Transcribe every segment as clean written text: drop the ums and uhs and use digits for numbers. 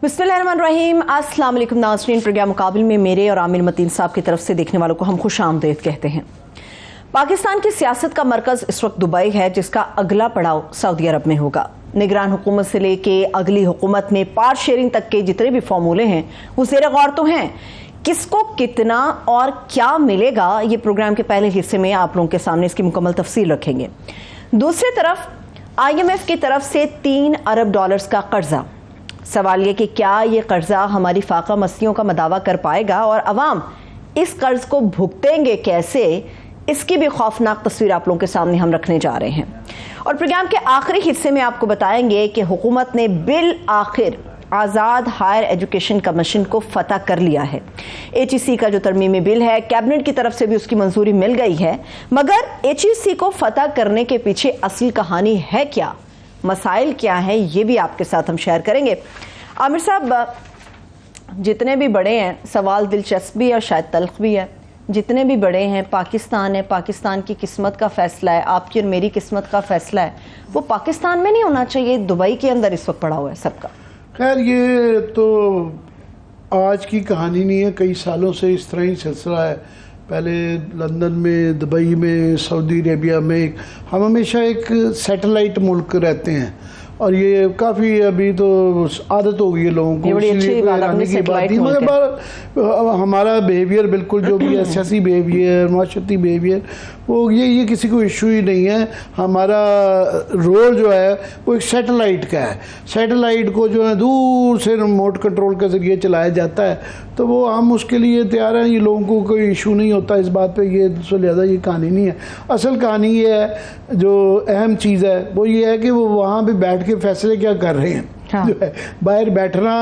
बिस्मिल्लाहिर्रहमानिर्रहीम। अस्सलाम वालेकुम नाज़रीन, प्रोग्राम मुकाबिल में मेरे और आमिर मतीन साहब की तरफ से देखने वालों को हम खुश आमदीद कहते हैं। पाकिस्तान की सियासत का मरकज इस वक्त दुबई है, जिसका अगला पड़ाव सऊदी अरब में होगा। निगरान हुकूमत से लेके अगली हुकूमत में पार्ट शेयरिंग तक के जितने भी फॉर्मूले हैं वो ज़ेर गौर तो हैं। किसको कितना और क्या मिलेगा, ये प्रोग्राम के पहले हिस्से में आप लोगों के सामने इसकी मुकम्मल तफसील रखेंगे। दूसरी तरफ IMF की तरफ से $3 अरब का कर्जा। सवाल ये कि क्या ये कर्जा हमारी फाका मस्तियों का मदावा कर पाएगा और अवाम इस कर्ज को भुगतेंगे कैसे, इसकी भी खौफनाक तस्वीर आप लोगों के सामने हम रखने जा रहे हैं। और प्रोग्राम के आखिरी हिस्से में आपको बताएंगे कि हुकूमत ने बिल आखिर आज़ाद हायर एजुकेशन कमीशन को फतह कर लिया है। HEC का जो तरमीमी बिल है, कैबिनेट की तरफ से भी उसकी मंजूरी मिल गई है, मगर HEC को फतह करने के पीछे असली कहानी है क्या, मसाइल क्या है, ये भी आपके साथ हम शेयर करेंगे। आमिर साहब, जितने भी बड़े हैं, सवाल दिलचस्प भी है और शायद तल्ख भी है। जितने भी बड़े हैं, पाकिस्तान है, पाकिस्तान की किस्मत का फैसला है, आपकी और मेरी किस्मत का फैसला है, वो पाकिस्तान में नहीं होना चाहिए, दुबई के अंदर इस वक्त पड़ा हुआ है सबका। खैर, ये तो आज की कहानी नहीं है, कई सालों से इस तरह ही सिलसिला है। पहले लंदन में, दुबई में, सऊदी अरेबिया में हम हमेशा एक सैटेलाइट मुल्क रहते हैं और ये काफ़ी अभी तो आदत हो गई है लोगों को, इसलिए हैरानी की बात नहीं। मगर हमारा बिहेवियर बिल्कुल जो भी है, सियासी बिहेवियर, माशरती बिहेवियर, वो ये किसी को इशू ही नहीं है। हमारा रोल जो है वो एक सैटेलाइट का है। सैटेलाइट को जो है दूर से रिमोट कंट्रोल के ज़रिए चलाया जाता है, तो वो हम उसके लिए तैयार हैं। ये लोगों को कोई इशू नहीं होता इस बात पे, ये तो लिहाजा ये कहानी नहीं है। असल कहानी ये है, जो अहम चीज़ है वो ये है कि वो वहाँ पे बैठ के फैसले क्या कर रहे हैं। हाँ। जो है बाहर बैठना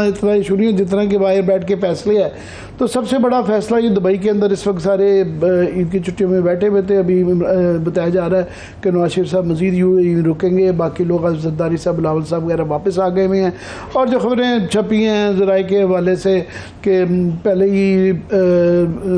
इतना इशू नहीं है जितना कि बाहर बैठ के फैसले है। तो सबसे बड़ा फैसला ये दुबई के अंदर इस वक्त सारे ईद की छुट्टियों में बैठे हुए थे। अभी बताया जा रहा है कि नवाज शरीफ साहब मज़ीद यूं रुकेंगे, बाकी लोग ज़रदारी साहब, बिलावल साहब वगैरह वापस आ गए हुए हैं। और जो खबरें छपी हैं ज़राए के हवाले से कि पहले ही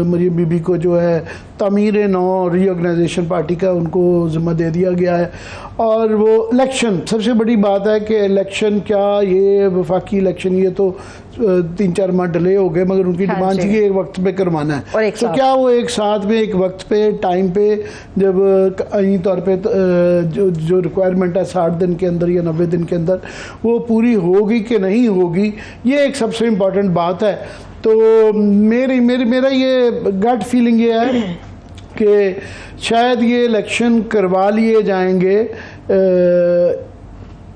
मरियम बीबी को जो है तामीर नौ रीऑर्गेनाइजेशन पार्टी का उनको ज़िम्मा दे दिया गया है। और वो इलेक्शन, सबसे बड़ी बात है कि इलेक्शन क्या, ये वफाकी इलेक्शन ये तो 3-4 माह डिले हो गए, मगर उनकी डिमांड थी कि एक वक्त पे करवाना है। तो क्या वो एक साथ में, एक वक्त पे, टाइम पे, जब आईनी तौर पे जो रिक्वायरमेंट है 60 दिन के अंदर या 90 दिन के अंदर, वो पूरी होगी कि नहीं होगी, ये एक सबसे इम्पॉर्टेंट बात है। तो मेरा ये गट फीलिंग ये है कि शायद ये इलेक्शन करवा लिए जाएंगे।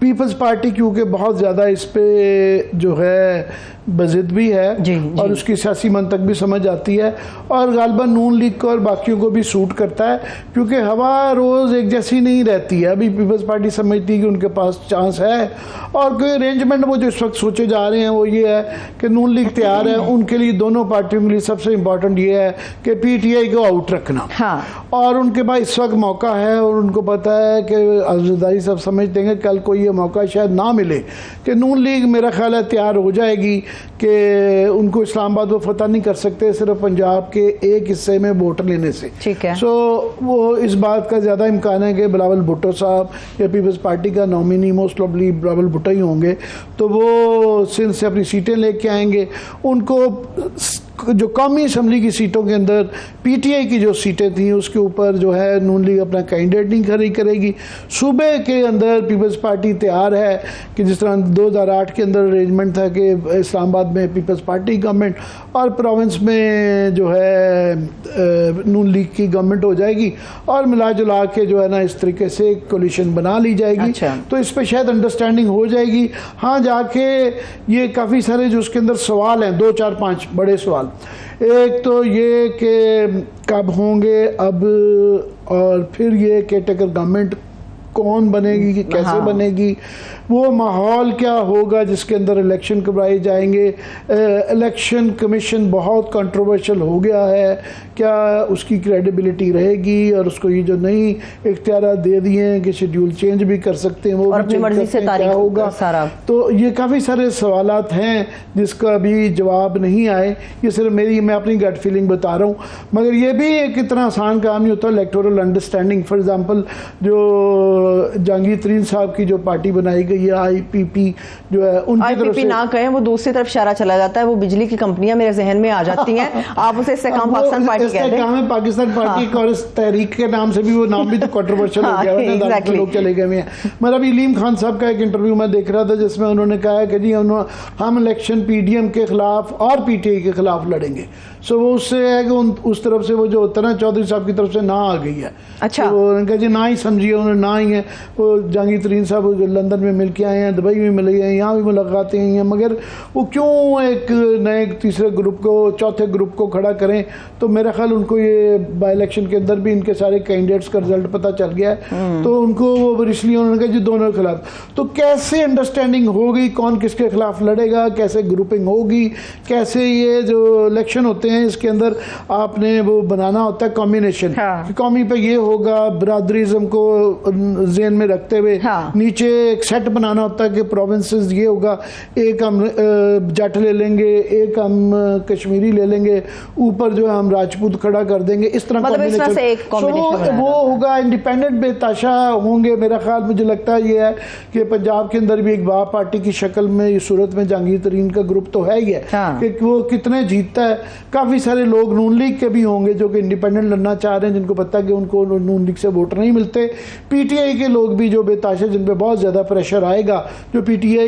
पीपल्स पार्टी क्योंकि बहुत ज़्यादा इस पे जो है बज़िद भी है जी, और उसकी सियासी मंतक भी समझ आती है, और गालिबन नून लीग को और बाकियों को भी सूट करता है, क्योंकि हवा रोज़ एक जैसी नहीं रहती है। अभी पीपल्स पार्टी समझती है कि उनके पास चांस है, और कोई अरेंजमेंट वो जो इस वक्त सोचे जा रहे हैं वो ये है कि नून लीग तैयार है। उनके लिए, दोनों पार्टियों के लिए सबसे इम्पोर्टेंट ये है कि PTI को आउट रखना। हाँ। और उनके पास इस वक्त मौका है, और उनको पता है कि ज़रदारी साहब समझते हैं कल को ये मौका शायद ना मिले, कि नून लीग मेरा ख्याल है तैयार हो जाएगी कि उनको इस्लामाबाद वो फतह नहीं कर सकते सिर्फ पंजाब के एक हिस्से में वोट लेने से। ठीक है। सो वो इस बात का ज़्यादा इम्कान है कि बिलावल भुट्टो साहब या पीपल्स पार्टी का nominee most probably Bilawal Bhutto ही होंगे, तो वो सिंध से अपनी सीटें लेके आएंगे। उनको जो कौमी असम्बली की सीटों के अंदर PTI की जो सीटें थी उसके ऊपर जो है नून लीग अपना कैंडिडेट नहीं खड़ी करेगी। सूबे के अंदर पीपल्स पार्टी तैयार है कि जिस तरह 2008 के अंदर अरेंजमेंट था कि इस्लामाबाद में पीपल्स पार्टी गवर्नमेंट और प्रोविंस में जो है नून लीग की गवर्नमेंट हो जाएगी, और मिला जुला के जो है ना इस तरीके से कोलिशन बना ली जाएगी। अच्छा। तो इस पर शायद अंडरस्टैंडिंग हो जाएगी। हाँ, जाके ये काफ़ी सारे जो उसके अंदर सवाल हैं, 2, 4, 5 बड़े सवाल। एक तो ये कि कब होंगे अब, और फिर ये कि टेकर गवर्नमेंट कौन बनेगी, कैसे बनेगी, वो माहौल क्या होगा जिसके अंदर इलेक्शन करवाए जाएंगे। इलेक्शन कमीशन बहुत कंट्रोवर्शियल हो गया है, क्या उसकी क्रेडिबिलिटी रहेगी, और उसको ये जो नई इख्तियार दे दिए हैं कि शेड्यूल चेंज भी कर सकते हैं, वो और अपनी मर्जी से तारीख होगा सारा। तो ये काफ़ी सारे सवालात हैं जिसका अभी जवाब नहीं आए। ये सिर्फ मैं अपनी गट फीलिंग बता रहा हूँ, मगर ये भी एक इतना आसान काम नहीं होता। इलेक्टोरल अंडरस्टैंडिंग, फॉर एग्जाम्पल जो जहांगीर तरीन साहब की जो पार्टी बनाई गई है IPP जो है, उनकी तरफ से ना कहें, वो दूसरी तरफ इशारा चला जाता है, वो बिजली की कंपनियां मेरे जहन में आ जाती हैं। आप उसे इससे काम पाकिस्तान पार्टी कहते हैं। काम है पाकिस्तान पार्टी और इस तहरीक के नाम से भी वो नाम भी तो कंट्रोवर्शियल हो गया है, लोग चले गए हैं। मतलब इलीम खान साहब का एक इंटरव्यू मैं देख रहा था जिसमें उन्होंने कहा है कि जी हम इलेक्शन PDM के खिलाफ और PTI के खिलाफ लड़ेंगे। सो वो उससे है कि उस तरफ से वो जो होता है ना, चौधरी साहब की तरफ से ना आ गई है। अच्छा, तो उन्होंने कहा जी ना ही समझिए, उन्होंने ना ही है। वो जहांगीर तरीन साहब लंदन में मिल के आए हैं, दुबई में मिले हैं, यहाँ भी मुलाकातें हुई हैं, मगर वो क्यों एक नए तीसरे ग्रुप को, चौथे ग्रुप को खड़ा करें? तो मेरा ख्याल उनको ये बाई इलेक्शन के अंदर भी इनके सारे कैंडिडेट्स का रिजल्ट पता चल गया है, तो उनको वो इसलिए उन्होंने कहा जी दोनों के खिलाफ। तो कैसे अंडरस्टैंडिंग होगी, कौन किसके खिलाफ लड़ेगा, कैसे ग्रुपिंग होगी, कैसे ये जो इलेक्शन होते हैं इसके अंदर आपने वो बनाना होता है कॉम्बिनेशन। हाँ। कौमी पे ये होगा, बरादरीज़म को ज़हन में रखते हुए। हाँ। नीचे एक सेट बनाना होता है कि प्रोविंसेस ये होगा, एक हम जट ले लेंगे, एक हम कश्मीरी ले लेंगे, ऊपर जो है हम राजपूत खड़ा कर देंगे, इस तरह वो होगा। इंडिपेंडेंट बेताशा होंगे। मेरा ख्याल मुझे लगता है ये है कि पंजाब के अंदर भी एक वाह पार्टी की शक्ल में इस सूरत में जहांगीर तरीन का ग्रुप तो है ही है। हाँ। कि वो कितने जीतता है। काफ़ी सारे लोग नून लीग के भी होंगे जो कि इंडिपेंडेंट लड़ना चाह रहे हैं, जिनको पता है कि उनको नून लीग से वोट नहीं मिलते। PTI के लोग भी जो बेताशा, जिन पे बहुत ज़्यादा प्रेशर आएगा, जो PTI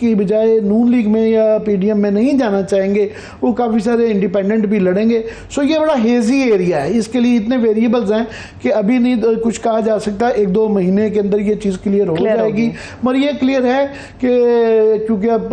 की बजाय नून लीग में या PDM में नहीं जाना चाहेंगे, वो काफ़ी सारे इंडिपेंडेंट भी लड़ेंगे। सो ये बड़ा हेजी एरिया है, इसके लिए इतने वेरिएबल्स हैं कि अभी नहीं कुछ कहा जा सकता। 1-2 महीने के अंदर ये चीज़ क्लियर हो जाएगी। मगर ये क्लियर है कि क्योंकि अब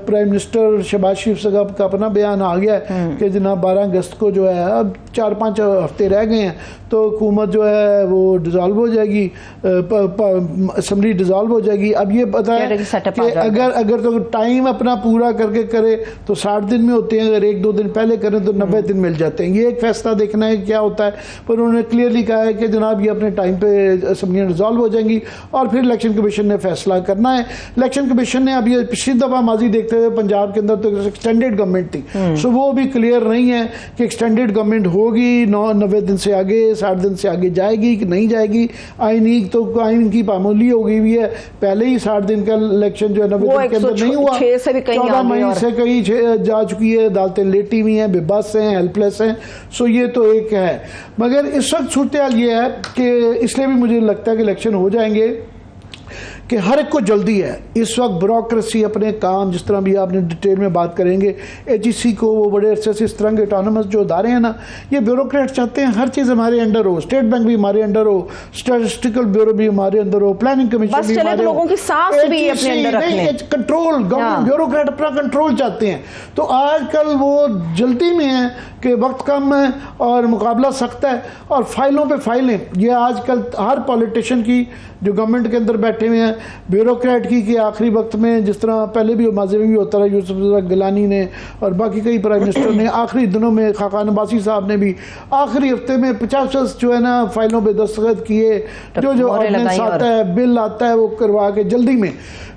प्राइम मिनिस्टर शहबाज शरीफ साहब का अपना बयान आ गया है कि जनाब 12 अगस्त को जो है, अब 4-5 हफ्ते रह गए हैं, तो हुकूमत जो है वो डिज़ोल्व हो जाएगी, असम्बली डिज़ोल्व हो जाएगी। अब ये पता है कि अगर तो टाइम अपना पूरा करके करे तो 60 दिन में होते हैं, अगर 1-2 दिन पहले करें तो 90 दिन मिल जाते हैं। ये एक फैसला देखना है क्या होता है। पर उन्होंने क्लियरली कहा है कि जनाब ये अपने टाइम पे असम्बलियाँ डिज़ोल्व हो जाएंगी और फिर इलेक्शन कमीशन ने फैसला करना है। इलेक्शन कमीशन ने अब ये पिछली दफ़ा माजी देखते हुए पंजाब के अंदर तो एक्सटेंडेड गवर्नमेंट थी, सो वो भी क्लियर नहीं है कि एक्सटेंडेड गवर्नमेंट होगी 90 दिन से आगे, 60 दिन से आगे जाएगी कि नहीं जाएगी। आईनी तो आइन की पाबंदी हो गई हुई है, पहले ही 60 दिन का इलेक्शन जो है 90 दिन के अंदर नहीं हुआ। 14 मई से कहीं जा चुकी है, अदालतें लेटी हुई हैं, बेबस हैं, हेल्पलेस हैं। सो ये तो एक है। मगर इस वक्त सूरत ये है कि इसलिए भी मुझे लगता है कि इलेक्शन हो जाएंगे कि हर एक को जल्दी है इस वक्त। ब्यूरोक्रेसी अपने काम, जिस तरह भी आपने डिटेल में बात करेंगे, HEC को वो बड़े अरसे से इस तरह के ऑटोनमस जो इदारे हैं ना, ये ब्यूरोक्रेट चाहते हैं हर चीज़ हमारे अंडर हो, स्टेट बैंक भी हमारे अंडर हो, स्टैटिस्टिकल ब्यूरो भी हमारे अंदर हो, प्लानिंग कमीशन भी हमारे हो, कंट्रोल गवर्नमेंट ब्यूरोक्रेट अपना कंट्रोल चाहते हैं। तो आजकल वो जल्दी में है कि वक्त कम है और मुकाबला सख्त है और फाइलों पे फाइलें। ये आजकल हर पॉलिटिशियन की जो गवर्नमेंट के अंदर बैठे हुए हैं, ब्यूरोक्रेट की कि आखिरी वक्त में, जिस तरह पहले भी माज़े में भी होता रहा, यूसुफ गिलानी ने और बाकी कई प्राइम मिनिस्टर ने आखिरी दिनों में, खाकान अब्बासी साहब ने भी आखिरी हफ्ते में 50 जो है ना फाइलों पे दस्तखत किए, जो ऑर्डिनेंस आता है, बिल आता है, वो करवा के जल्दी में।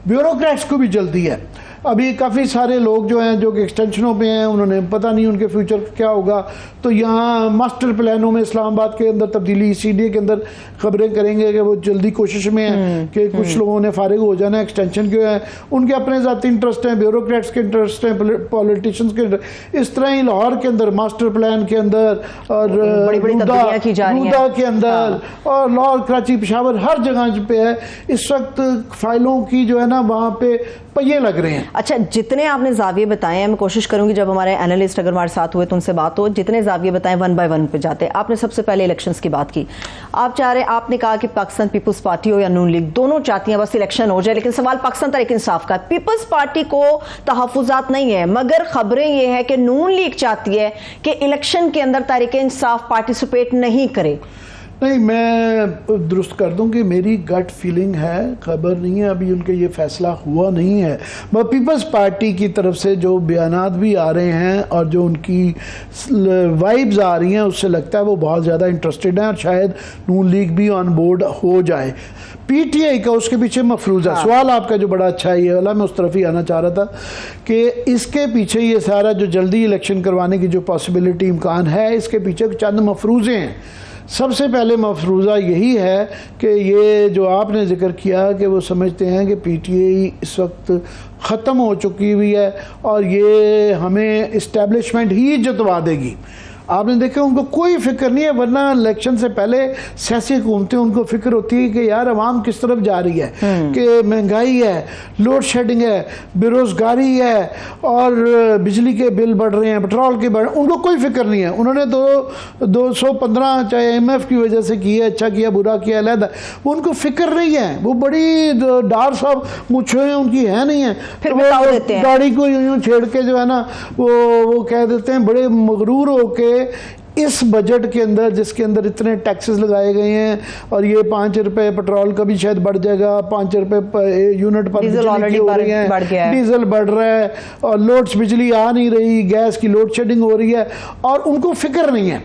ब्यूरोक्रेट्स को भी जल्दी है। अभी काफ़ी सारे लोग जो हैं जो कि एक्सटेंशनों पे हैं, उन्होंने पता नहीं उनके फ्यूचर क्या होगा। तो यहाँ मास्टर प्लानों में इस्लामाबाद के अंदर तब्दीली, CDA के अंदर खबरें करेंगे कि वो जल्दी कोशिश में है कि कुछ लोगों ने फारिग हो जाना है। एक्सटेंशन क्यों है, उनके अपने ज़ाती इंटरेस्ट हैं, ब्यूरोक्रेट्स के इंटरेस्ट हैं, पॉलिटिशियंस के इंटरेस्ट। इस तरह ही लाहौर के अंदर मास्टर प्लान के अंदर और रूदा के अंदर और लाहौर, कराची, पेशावर हर जगह पे है इस वक्त फाइलों की जो है ना वहाँ पे पहिए लग रहे हैं। अच्छा, जितने आपने जाविये बताए हैं, मैं कोशिश करूंगी जब हमारे एनालिस्ट अगर हमारे साथ हुए तो उनसे बात हो, जितने जाविये बताएं 1 बाय 1 पे जाते हैं। आपने सबसे पहले इलेक्शंस की बात की। आप चाह रहे, आपने कहा कि पाकिस्तान पीपल्स पार्टी हो या नून लीग, दोनों चाहती हैं बस इलेक्शन हो जाए, लेकिन सवाल पाकिस्तान तहरीक इंसाफ का। पीपल्स पार्टी को तहफुजात नहीं है, मगर खबरें ये है कि नून लीग चाहती है कि इलेक्शन के अंदर तहरीक इंसाफ पार्टिसिपेट नहीं करे। नहीं, मैं दुरुस्त कर दूं कि मेरी गट फीलिंग है, खबर नहीं है, अभी उनके ये फैसला हुआ नहीं है। मगर पीपल्स पार्टी की तरफ से जो बयानात भी आ रहे हैं और जो उनकी वाइब्स आ रही हैं, उससे लगता है वो बहुत ज़्यादा इंटरेस्टेड हैं और शायद नून लीग भी ऑन बोर्ड हो जाए। PTI का उसके पीछे मफरूज़ा सवाल आपका जो बड़ा अच्छा है, ये वाला मैं उस तरफ ही आना चाह रहा था कि इसके पीछे ये सारा जो जल्दी इलेक्शन करवाने की जो पॉसिबिलिटी, इम्कान है, इसके पीछे चंद मफरूज़े हैं। सबसे पहले मफरूज़ा यही है कि ये जो आपने जिक्र किया कि वो समझते हैं कि पीटीआई इस वक्त ख़त्म हो चुकी हुई है और ये हमें इस्टेब्लिशमेंट ही जितवा देगी। आपने देखा उनको कोई फिक्र नहीं है, वरना इलेक्शन से पहले सियासी हुकूमतें उनको फिक्र होती है कि यार अवाम किस तरफ जा रही है, कि महंगाई है, लोड शेडिंग है, बेरोज़गारी है और बिजली के बिल बढ़ रहे हैं, पेट्रोल के बढ़, उनको कोई फिक्र नहीं है। उन्होंने 215 चाहे IMF की वजह से किया, अच्छा किया बुरा किया अलहदा, वो उनको फिक्र नहीं है। वो बड़ी डार साहब मुझे उनकी है नहीं है, फिर वो गाड़ी को यूं छेड़ के जो है ना वो कह देते हैं बड़े मगरूर होके इस बजट के अंदर, जिसके अंदर इतने टैक्सेस लगाए गए हैं और ये 5 रुपए पेट्रोल का भी शायद बढ़ जाएगा, 5 रुपए यूनिट पर डीजल ऑलरेडी बढ़ गया है, डीजल बढ़ रहा है और लोड्स बिजली आ नहीं रही, गैस की लोड शेडिंग हो रही है और उनको फिक्र नहीं है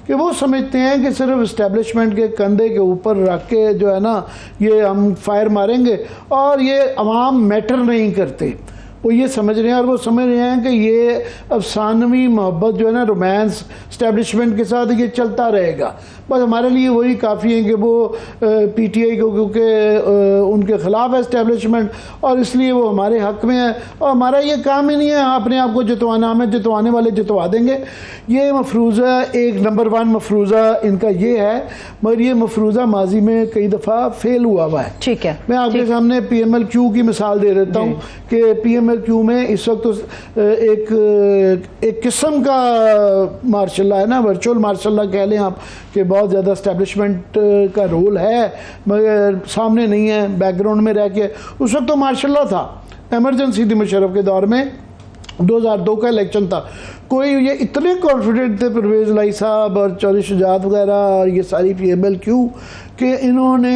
कि वो समझते हैं कि सिर्फ इस्टेब्लिशमेंट के कंधे के ऊपर रख के जो है ना ये हम फायर मारेंगे और ये अवाम मैटर नहीं करते। वो ये समझ रहे हैं और वो समझ रहे हैं कि ये अफसानवी मोहब्बत जो है ना रोमांस इस्टेब्लिशमेंट के साथ ये चलता रहेगा। बस हमारे लिए वही काफ़ी है कि वो पीटीआई को क्योंकि उनके ख़िलाफ़ है इस्टेब्लिशमेंट और इसलिए वो हमारे हक़ में है और हमारा ये काम ही नहीं है अपने आप को जितवाना, हमें जितवाने वाले जितवा देंगे। ये मफरूज़ा एक नंबर 1 मफरूज़ा इनका ये है, मगर ये मफरूज़ा माजी में कई दफ़ा फेल हुआ है। ठीक है, मैं आपके सामने PMLQ की मिसाल दे देता हूँ कि PMLQ में इस वक्त तो एक किस्म का मार्शल है ना, वर्चुअल मार्शल कह लें आप, कि बहुत ज़्यादा इस्टेब्लिशमेंट का रोल है मगर सामने नहीं है, बैकग्राउंड में रह के। उस वक्त तो मार्शल था, एमरजेंसी थी मुशर्रफ के दौर में, 2002 का इलेक्शन था। कोई ये इतने कॉन्फिडेंट थे परवेज़ लाई साहब और चौधरी शुजात वगैरह और ये सारी PMLQ कि इन्होंने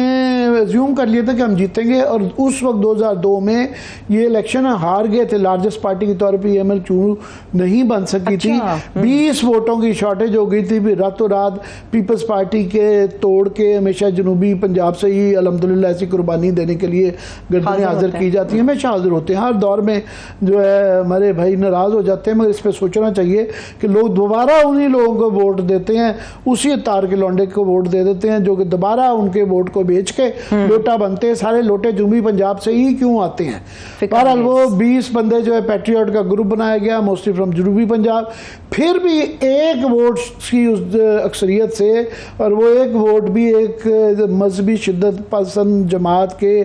एज्यूम कर लिया था कि हम जीतेंगे और उस वक्त 2002 में ये इलेक्शन हार गए थे। लार्जेस्ट पार्टी के तौर पे PMLQ नहीं बन सकी थी, 20 वोटों की शॉर्टेज हो गई थी। फिर रातों रात पीपल्स पार्टी के तोड़ के हमेशा जनूबी पंजाब से ही अल्हम्दुलिल्लाह ऐसी कुर्बानी देने के लिए गर्दनें हाजिर की जाती हैं, हमेशा हाजिर होते हैं। हर दौर में जो है हमारे भाई नाराज़ हो जाते हैं, मगर इस पर सोचना चाहिए कि लोग दोबारा उन्हीं लोगों को वोट देते हैं, उसी तार के लौंडे को वोट दे देते हैं जो कि दोबारा उनके वोट को बेच के लोटा बनते हैं। सारे लोटे जनूबी पंजाब से ही क्यों आते हैं? बहरहाल वो 20 बंदे जो है पैट्रियट का ग्रुप बनाया गया, मोस्टली फ्रॉम जनूबी पंजाब, फिर भी एक वोट की उस अक्सरियत से, और वो एक वोट भी एक मजहबी शिद्दत पसंद जमात के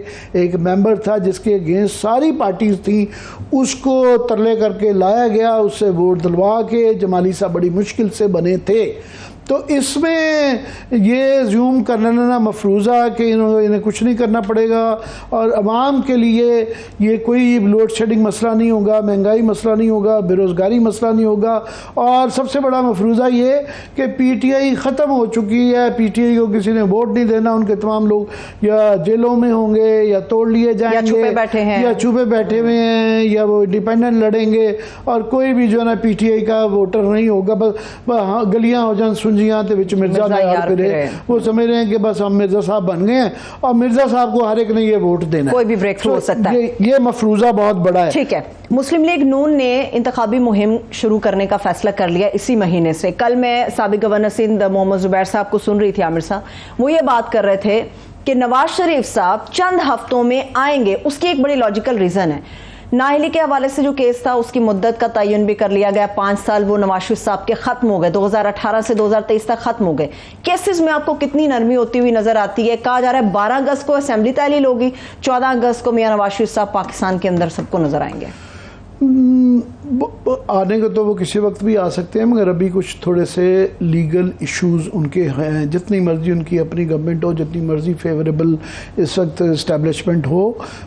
एक मेंबर था जिसके अगेंस्ट सारी पार्टीज थी, उसको तरले करके लाया गया, उससे वोट दिलवा के जमाली साहब बड़ी मुश्किल से बने थे। तो इसमें ये ज़ूम करना ना मफरूज़ा कि इन्हें कुछ नहीं करना पड़ेगा और अवाम के लिए ये कोई लोड शेडिंग मसला नहीं होगा, महंगाई मसला नहीं होगा, बेरोज़गारी मसला नहीं होगा। और सबसे बड़ा मफरूज़ा ये कि PTI ख़त्म हो चुकी है, PTI को किसी ने वोट नहीं देना, उनके तमाम लोग या जेलों में होंगे या तोड़ लिए जाएंगे या छुपे बैठे हुए हैं या वो इंडिपेंडेंट लड़ेंगे और कोई भी जो है ना PTI का वोटर नहीं होगा। बस गलियाँ हो जाए जियां ते विच मिर्जा यार फिरे, वो समझ रहे हैं कि बस हम मिर्जा साहब बन गए हैं और मिर्जा साहब को हर एक ने ये वोट देना, कोई भी ब्रेक थ्रू हो सकता है। ये मफरूजा बहुत बड़ा है। ठीक है, मुस्लिम लीग नून ने इंतखाबी मुहिम शुरू करने का फैसला कर लिया इसी महीने से। कल मैं साबिक गवर्नर सिंध मोहम्मद जुबैर साहब को सुन रही थी, आमिर साहब वो ये बात कर रहे थे कि नवाज शरीफ साहब चंद हफ्तों में आएंगे। उसकी एक बड़ी लॉजिकल रीजन है, नाअहली के हवाले से जो केस था उसकी मुद्दत का तयन भी कर लिया गया, 5 साल वो नवाज शरीफ साहब के खत्म हो गए, 2018 से 2023 तक खत्म हो गए। केसेस में आपको कितनी नरमी होती हुई नजर आती है? कहा जा रहा है 12 अगस्त को असेंबली तहलील होगी, 14 अगस्त को मियां नवाज शरीफ साहब पाकिस्तान के अंदर सबको नजर आएंगे। आने को तो वो किसी वक्त भी आ सकते हैं, मगर अभी कुछ थोड़े से लीगल इश्यूज उनके हैं। जितनी मर्जी उनकी अपनी गवर्नमेंट हो, जितनी मर्जी फेवरेबल इस वक्त इस्टेब्लिशमेंट हो,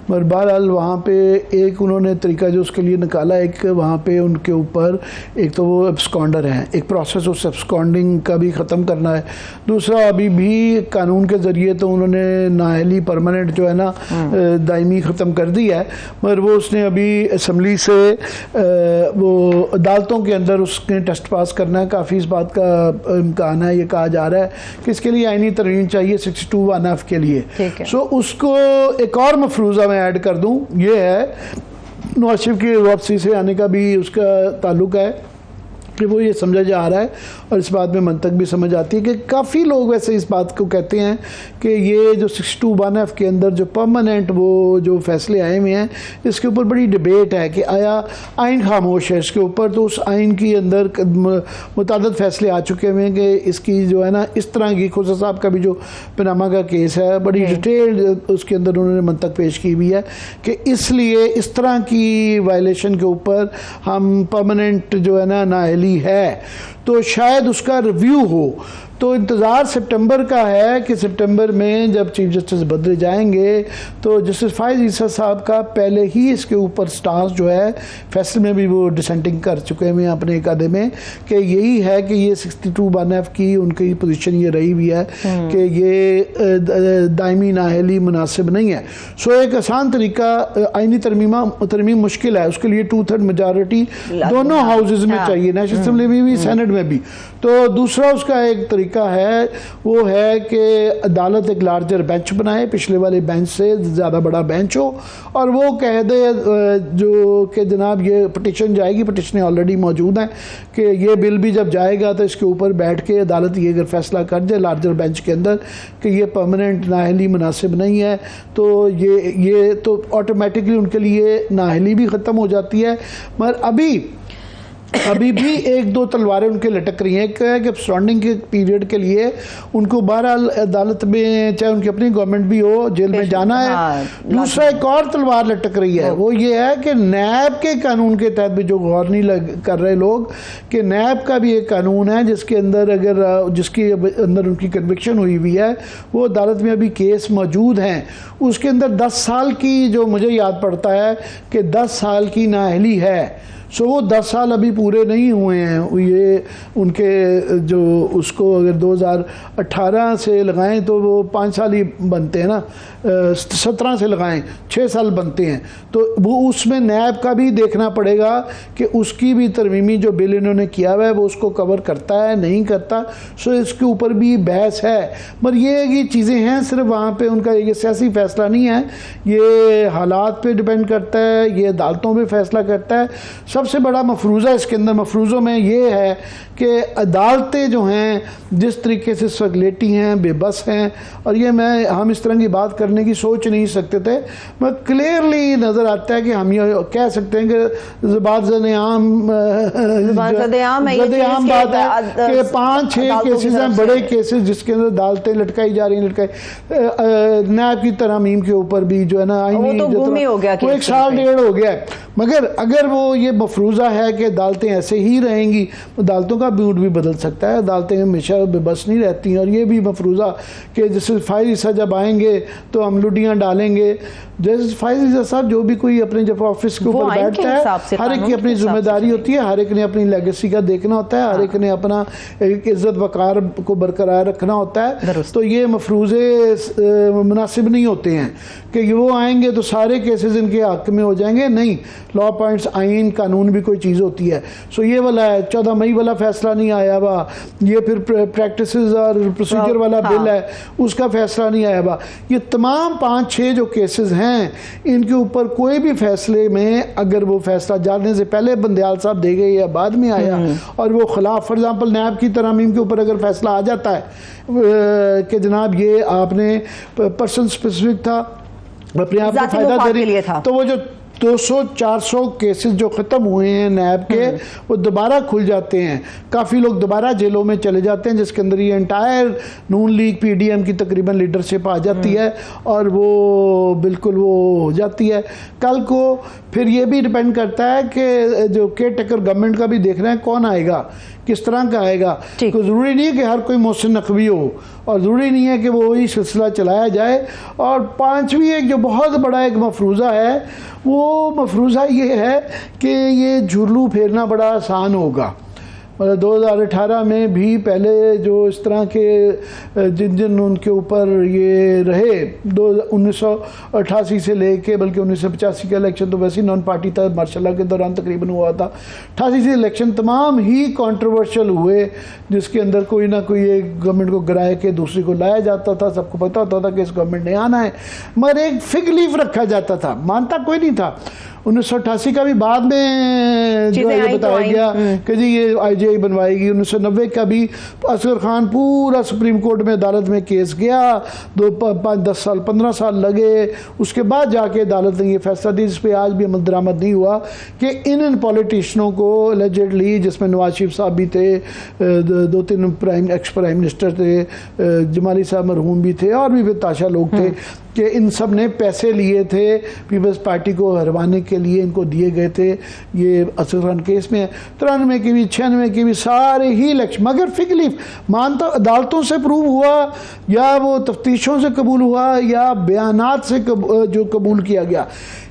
मगर बहरहाल वहाँ पे एक उन्होंने तरीका जो उसके लिए निकाला, एक वहाँ पे उनके ऊपर एक तो वो एब्सकॉन्डर हैं, एक प्रोसेस उस एब्सकॉन्डिंग का भी ख़त्म करना है। दूसरा अभी भी कानून के ज़रिए तो उन्होंने नाअहली परमानेंट जो है ना दायमी ख़त्म कर दी है, मगर वो उसने अभी असम्बली से वो अदालतों के अंदर उसने टेस्ट पास करना है। काफ़ी इस बात का इम्कान है, ये कहा जा रहा है कि इसके लिए आईनी तरमीम चाहिए 62(1)(f) के लिए। सो उसको एक और मफरूज़ा मैं ऐड कर दूं, ये है नवाज शरीफ की वापसी से आने का भी उसका ताल्लुक है वो ये समझा जा रहा है और इस बात में मंतक भी समझ आती है कि काफ़ी लोग वैसे इस बात को कहते हैं कि ये जो 62(1)(f) के अंदर जो परमानेंट वो जो फैसले आए हुए हैं, इसके ऊपर बड़ी डिबेट है कि आया आइन खामोश है इसके ऊपर, तो उस आइन के अंदर मुतादद फैसले आ चुके हुए हैं कि इसकी जो है ना इस तरह की, खोसा साहब का भी जो पनामा का केस है बड़ी डिटेल्ड उसके अंदर उन्होंने मंतक पेश की हुई है कि इसलिए इस तरह की वायलेशन के ऊपर हम परमानेंट जो है ना नाअहली है तो शायद उसका रिव्यू हो। तो इंतज़ार सितंबर का है कि सितंबर में जब चीफ जस्टिस बदले जाएंगे तो जस्टिस फाइज ईसा साहब का पहले ही इसके ऊपर स्टांस जो है फैसले में भी वो डिसेंटिंग कर चुके हैं अपने एक आधे में कि यही है कि ये 62(1)(f) की उनकी पोजीशन ये रही हुई है कि ये दायमी नाअहली मुनासिब नहीं है। सो एक आसान तरीका आइनी तरमीम मुश्किल है, उसके लिए 2/3 मेजॉरिटी दोनों हाउसेज में चाहिए, नेशनल असेंबली में भी सेनेट में भी। तो दूसरा उसका एक तरीका है वो है कि अदालत एक लार्जर बेंच बनाए, पिछले वाले बेंच से ज़्यादा बड़ा बेंच हो और वो कह दे जो कि जनाब ये पिटिशन जाएगी, पिटिशनें ऑलरेडी मौजूद हैं कि ये बिल भी जब जाएगा तो इसके ऊपर बैठ के अदालत ये अगर फैसला कर दे लार्जर बेंच के अंदर कि ये परमानेंट नाअहली मुनासिब नहीं है तो ये तो ऑटोमेटिकली उनके लिए नाअहली भी ख़त्म हो जाती है। मगर अभी भी एक दो तलवारें उनके लटक रही हैं। एक है कि सराउंडिंग के पीरियड के लिए उनको बहरहाल अदालत में चाहे उनकी अपनी गवर्नमेंट भी हो जेल में जाना है। दूसरा एक और तलवार लटक रही है वो ये है कि नैब के कानून के तहत भी जो गौर नहीं कर रहे लोग कि नैब का भी एक कानून है जिसके अंदर अगर जिसके अंदर उनकी कन्विक्शन हुई हुई है वो अदालत में अभी केस मौजूद हैं, उसके अंदर 10 साल की जो मुझे याद पड़ता है कि 10 साल की नाअहली है। सो वो 10 साल अभी पूरे नहीं हुए हैं, ये उनके जो उसको अगर 2018 से लगाएं तो वो 5 साल ही बनते हैं ना, 17 से लगाएं 6 साल बनते हैं। तो वो उसमें नैब का भी देखना पड़ेगा कि उसकी भी तरमीमी जो बिल इन्होंने किया हुआ है वो उसको कवर करता है नहीं करता। सो इसके ऊपर भी बहस है, मगर ये चीज़ें हैं सिर्फ वहाँ पे उनका ये सियासी फैसला नहीं है, ये हालात पे डिपेंड करता है, ये अदालतों पे फैसला करता है। सबसे बड़ा मफरूज़ा इसके अंदर मफरूज़ों में ये है कि अदालतें जो हैं जिस तरीके से इस वक्त लेटी हैं, बेबस हैं, और ये हम इस तरह की बात करने की सोच नहीं सकते थे, मगर क्लियरली नज़र आता है कि हम ये कह सकते हैं कि ज़बान-ए-आम बात है कि 5-6 केसेस हैं, बड़े केसेस जिसके अंदर अदालतें लटकाई जा रही हैं, नैब की तरमीम के ऊपर भी जो है ना आईनी वो 1 साल 1.5 हो गया है। मगर अगर वो ये मफरूज़ा है कि अदालतें ऐसे ही रहेंगी, अदालतों का मूड भी बदल सकता है, अदालतें हमेशा बेबस नहीं रहती हैं। और ये भी मफरूज़ा कि जैसे फाइज ईसा जब आएंगे तो हम लुडियाँ डालेंगे, जैसे फाइज ईसा साहब जो भी कोई अपने जब ऑफिस के ऊपर बैठता है हर एक की अपनी जिम्मेदारी होती है, हर एक ने अपनी लेगेसी का देखना होता है, हर एक ने अपना एक इज्जत वकार को बरकरार रखना होता है। तो ये मफरूज़े मुनासिब नहीं होते हैं कि वो आएंगे तो सारे केसेस इनके हक में हो जाएंगे, नहीं। लॉ पॉइंट्स आइन कानून भी कोई चीज़ होती है। सो ये वाला है 14 मई वाला फैसला नहीं आया हुआ, ये फिर प्रैक्टिसेस और प्रोसीजर वाला बिल है उसका फैसला नहीं आया हुआ। ये तमाम 5-6 जो केसेस हैं इनके ऊपर कोई भी फैसले में अगर वो फैसला जाने से पहले बंदयाल साहब दे गए या बाद में आया और वो खिलाफ, फॉर एग्जाम्पल नैब की तरमीम के ऊपर अगर फैसला आ जाता है कि जनाब ये आपने पर्सन स्पेसिफिक था, अपने आप को फायदा दे रही था, तो वो जो 200-400 केसेस जो ख़त्म हुए हैं नैब के वो दोबारा खुल जाते हैं। काफ़ी लोग दोबारा जेलों में चले जाते हैं जिसके अंदर ये एंटायर नून लीग PDM की तकरीबन लीडरशिप आ जाती है और वो बिल्कुल वो हो जाती है। कल को फिर ये भी डिपेंड करता है कि जो केयर टेकर गवर्नमेंट का भी देखना है कौन आएगा, किस तरह का आएगा। तो ज़रूरी नहीं है कि हर कोई मोहसिन नकवी हो और ज़रूरी नहीं है कि वो वही सिलसिला चलाया जाए। और 5वीं एक जो बहुत बड़ा एक मफरूज़ा है वो मफरूज़ा ये है कि ये झुर्लू फेरना बड़ा आसान होगा। मतलब 2018 में भी पहले जो इस तरह के जिन उनके ऊपर ये रहे 1988 से लेके बल्कि 1985 का इलेक्शन तो वैसे ही नॉन पार्टी था, मार्शल के दौरान तकरीबन हुआ था। 88 से इलेक्शन तमाम ही कंट्रोवर्शियल हुए जिसके अंदर कोई ना कोई एक गवर्नमेंट को गिराए के दूसरी को लाया जाता था, सबको पता होता था कि इस गवर्नमेंट ने आना है, मगर एक फिग लीफ रखा जाता था, मानता कोई नहीं था। 1988 का भी बाद में जो है बताया गया कि जी ये IGI बनवाएगी। 1990 का भी असगर खान पूरा सुप्रीम कोर्ट में अदालत में केस गया, 5-10 साल 15 साल लगे, उसके बाद जाके अदालत ने ये फैसला दिया, जिस पे आज भी अमल दरामद नहीं हुआ कि इन पॉलिटिशियनों को एलिजिडली, जिसमें नवाज शरीफ साहब भी थे, 2-3 एक्स प्राइम मिनिस्टर थे, जमाली साहब मरहूम भी थे और भी बेताशा लोग थे, कि इन सब ने पैसे लिए थे पीपल्स पार्टी को हरवाने के लिए, इनको दिए गए थे। ये असगर खान केस में 93 की भी 96 की भी सारे ही इलेक्शन, मगर फिकली मानता अदालतों से प्रूव हुआ या वो तफ्तीशों से कबूल हुआ या बयानात से जो कबूल किया गया,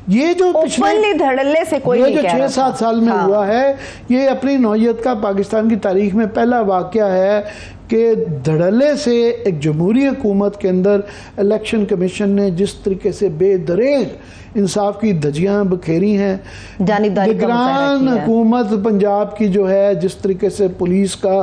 ये जो पिछले धड़ल्ले से कोई ये जो 6-7 साल में हुआ है, ये अपनी नौयत का पाकिस्तान की तारीख में पहला वाक़या है कि धड़ल्ले से एक जमहूरी हुकूमत के अंदर इलेक्शन कमीशन ने जिस तरीके से बेदरेग इंसाफ की धज्जियां बखेरी हैं, निगरान हुकूमत पंजाब की जो है जिस तरीके से पुलिस का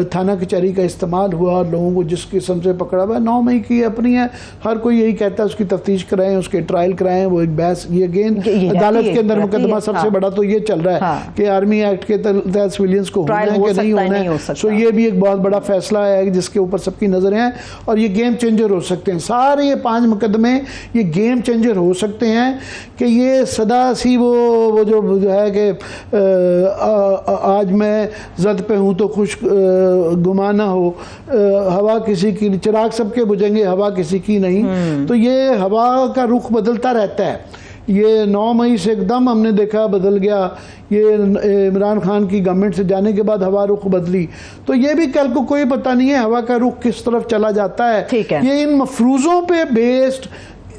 थाना कचहरी का इस्तेमाल हुआ और लोगों को जिस किस्म से पकड़ा हुआ, 9 मई की अपनी है, हर कोई यही कहता है उसकी तफ्तीश कराएं, उसके ट्रायल कराएं, वो एक बहस ये अगेन अदालत के अंदर मुकदमा सबसे बड़ा तो ये चल रहा है कि आर्मी एक्ट के तहत सिविलियंस को होना है कि नहीं होना है। सो ये भी एक बहुत बड़ा फैसला है जिसके ऊपर सबकी नजरें हैं और ये गेम चेंजर हो सकते हैं। सारे ये 5 मुकदमे ये गेम चेंजर हो सकते हैं कि ये सदा सी वो जो है कि आज मैं जद पे हूँ तो खुश गुमाना हो, हवा किसी की, चिराग सबके बुझेंगे हवा किसी की नहीं। तो ये हवा का रुख बदलता रहता है। ये 9 मई से एकदम हमने देखा बदल गया, ये इमरान खान की गवर्नमेंट से जाने के बाद हवा रुख बदली, तो ये भी कल को कोई पता नहीं है हवा का रुख किस तरफ चला जाता है। ये इन मफरूजों पे बेस्ड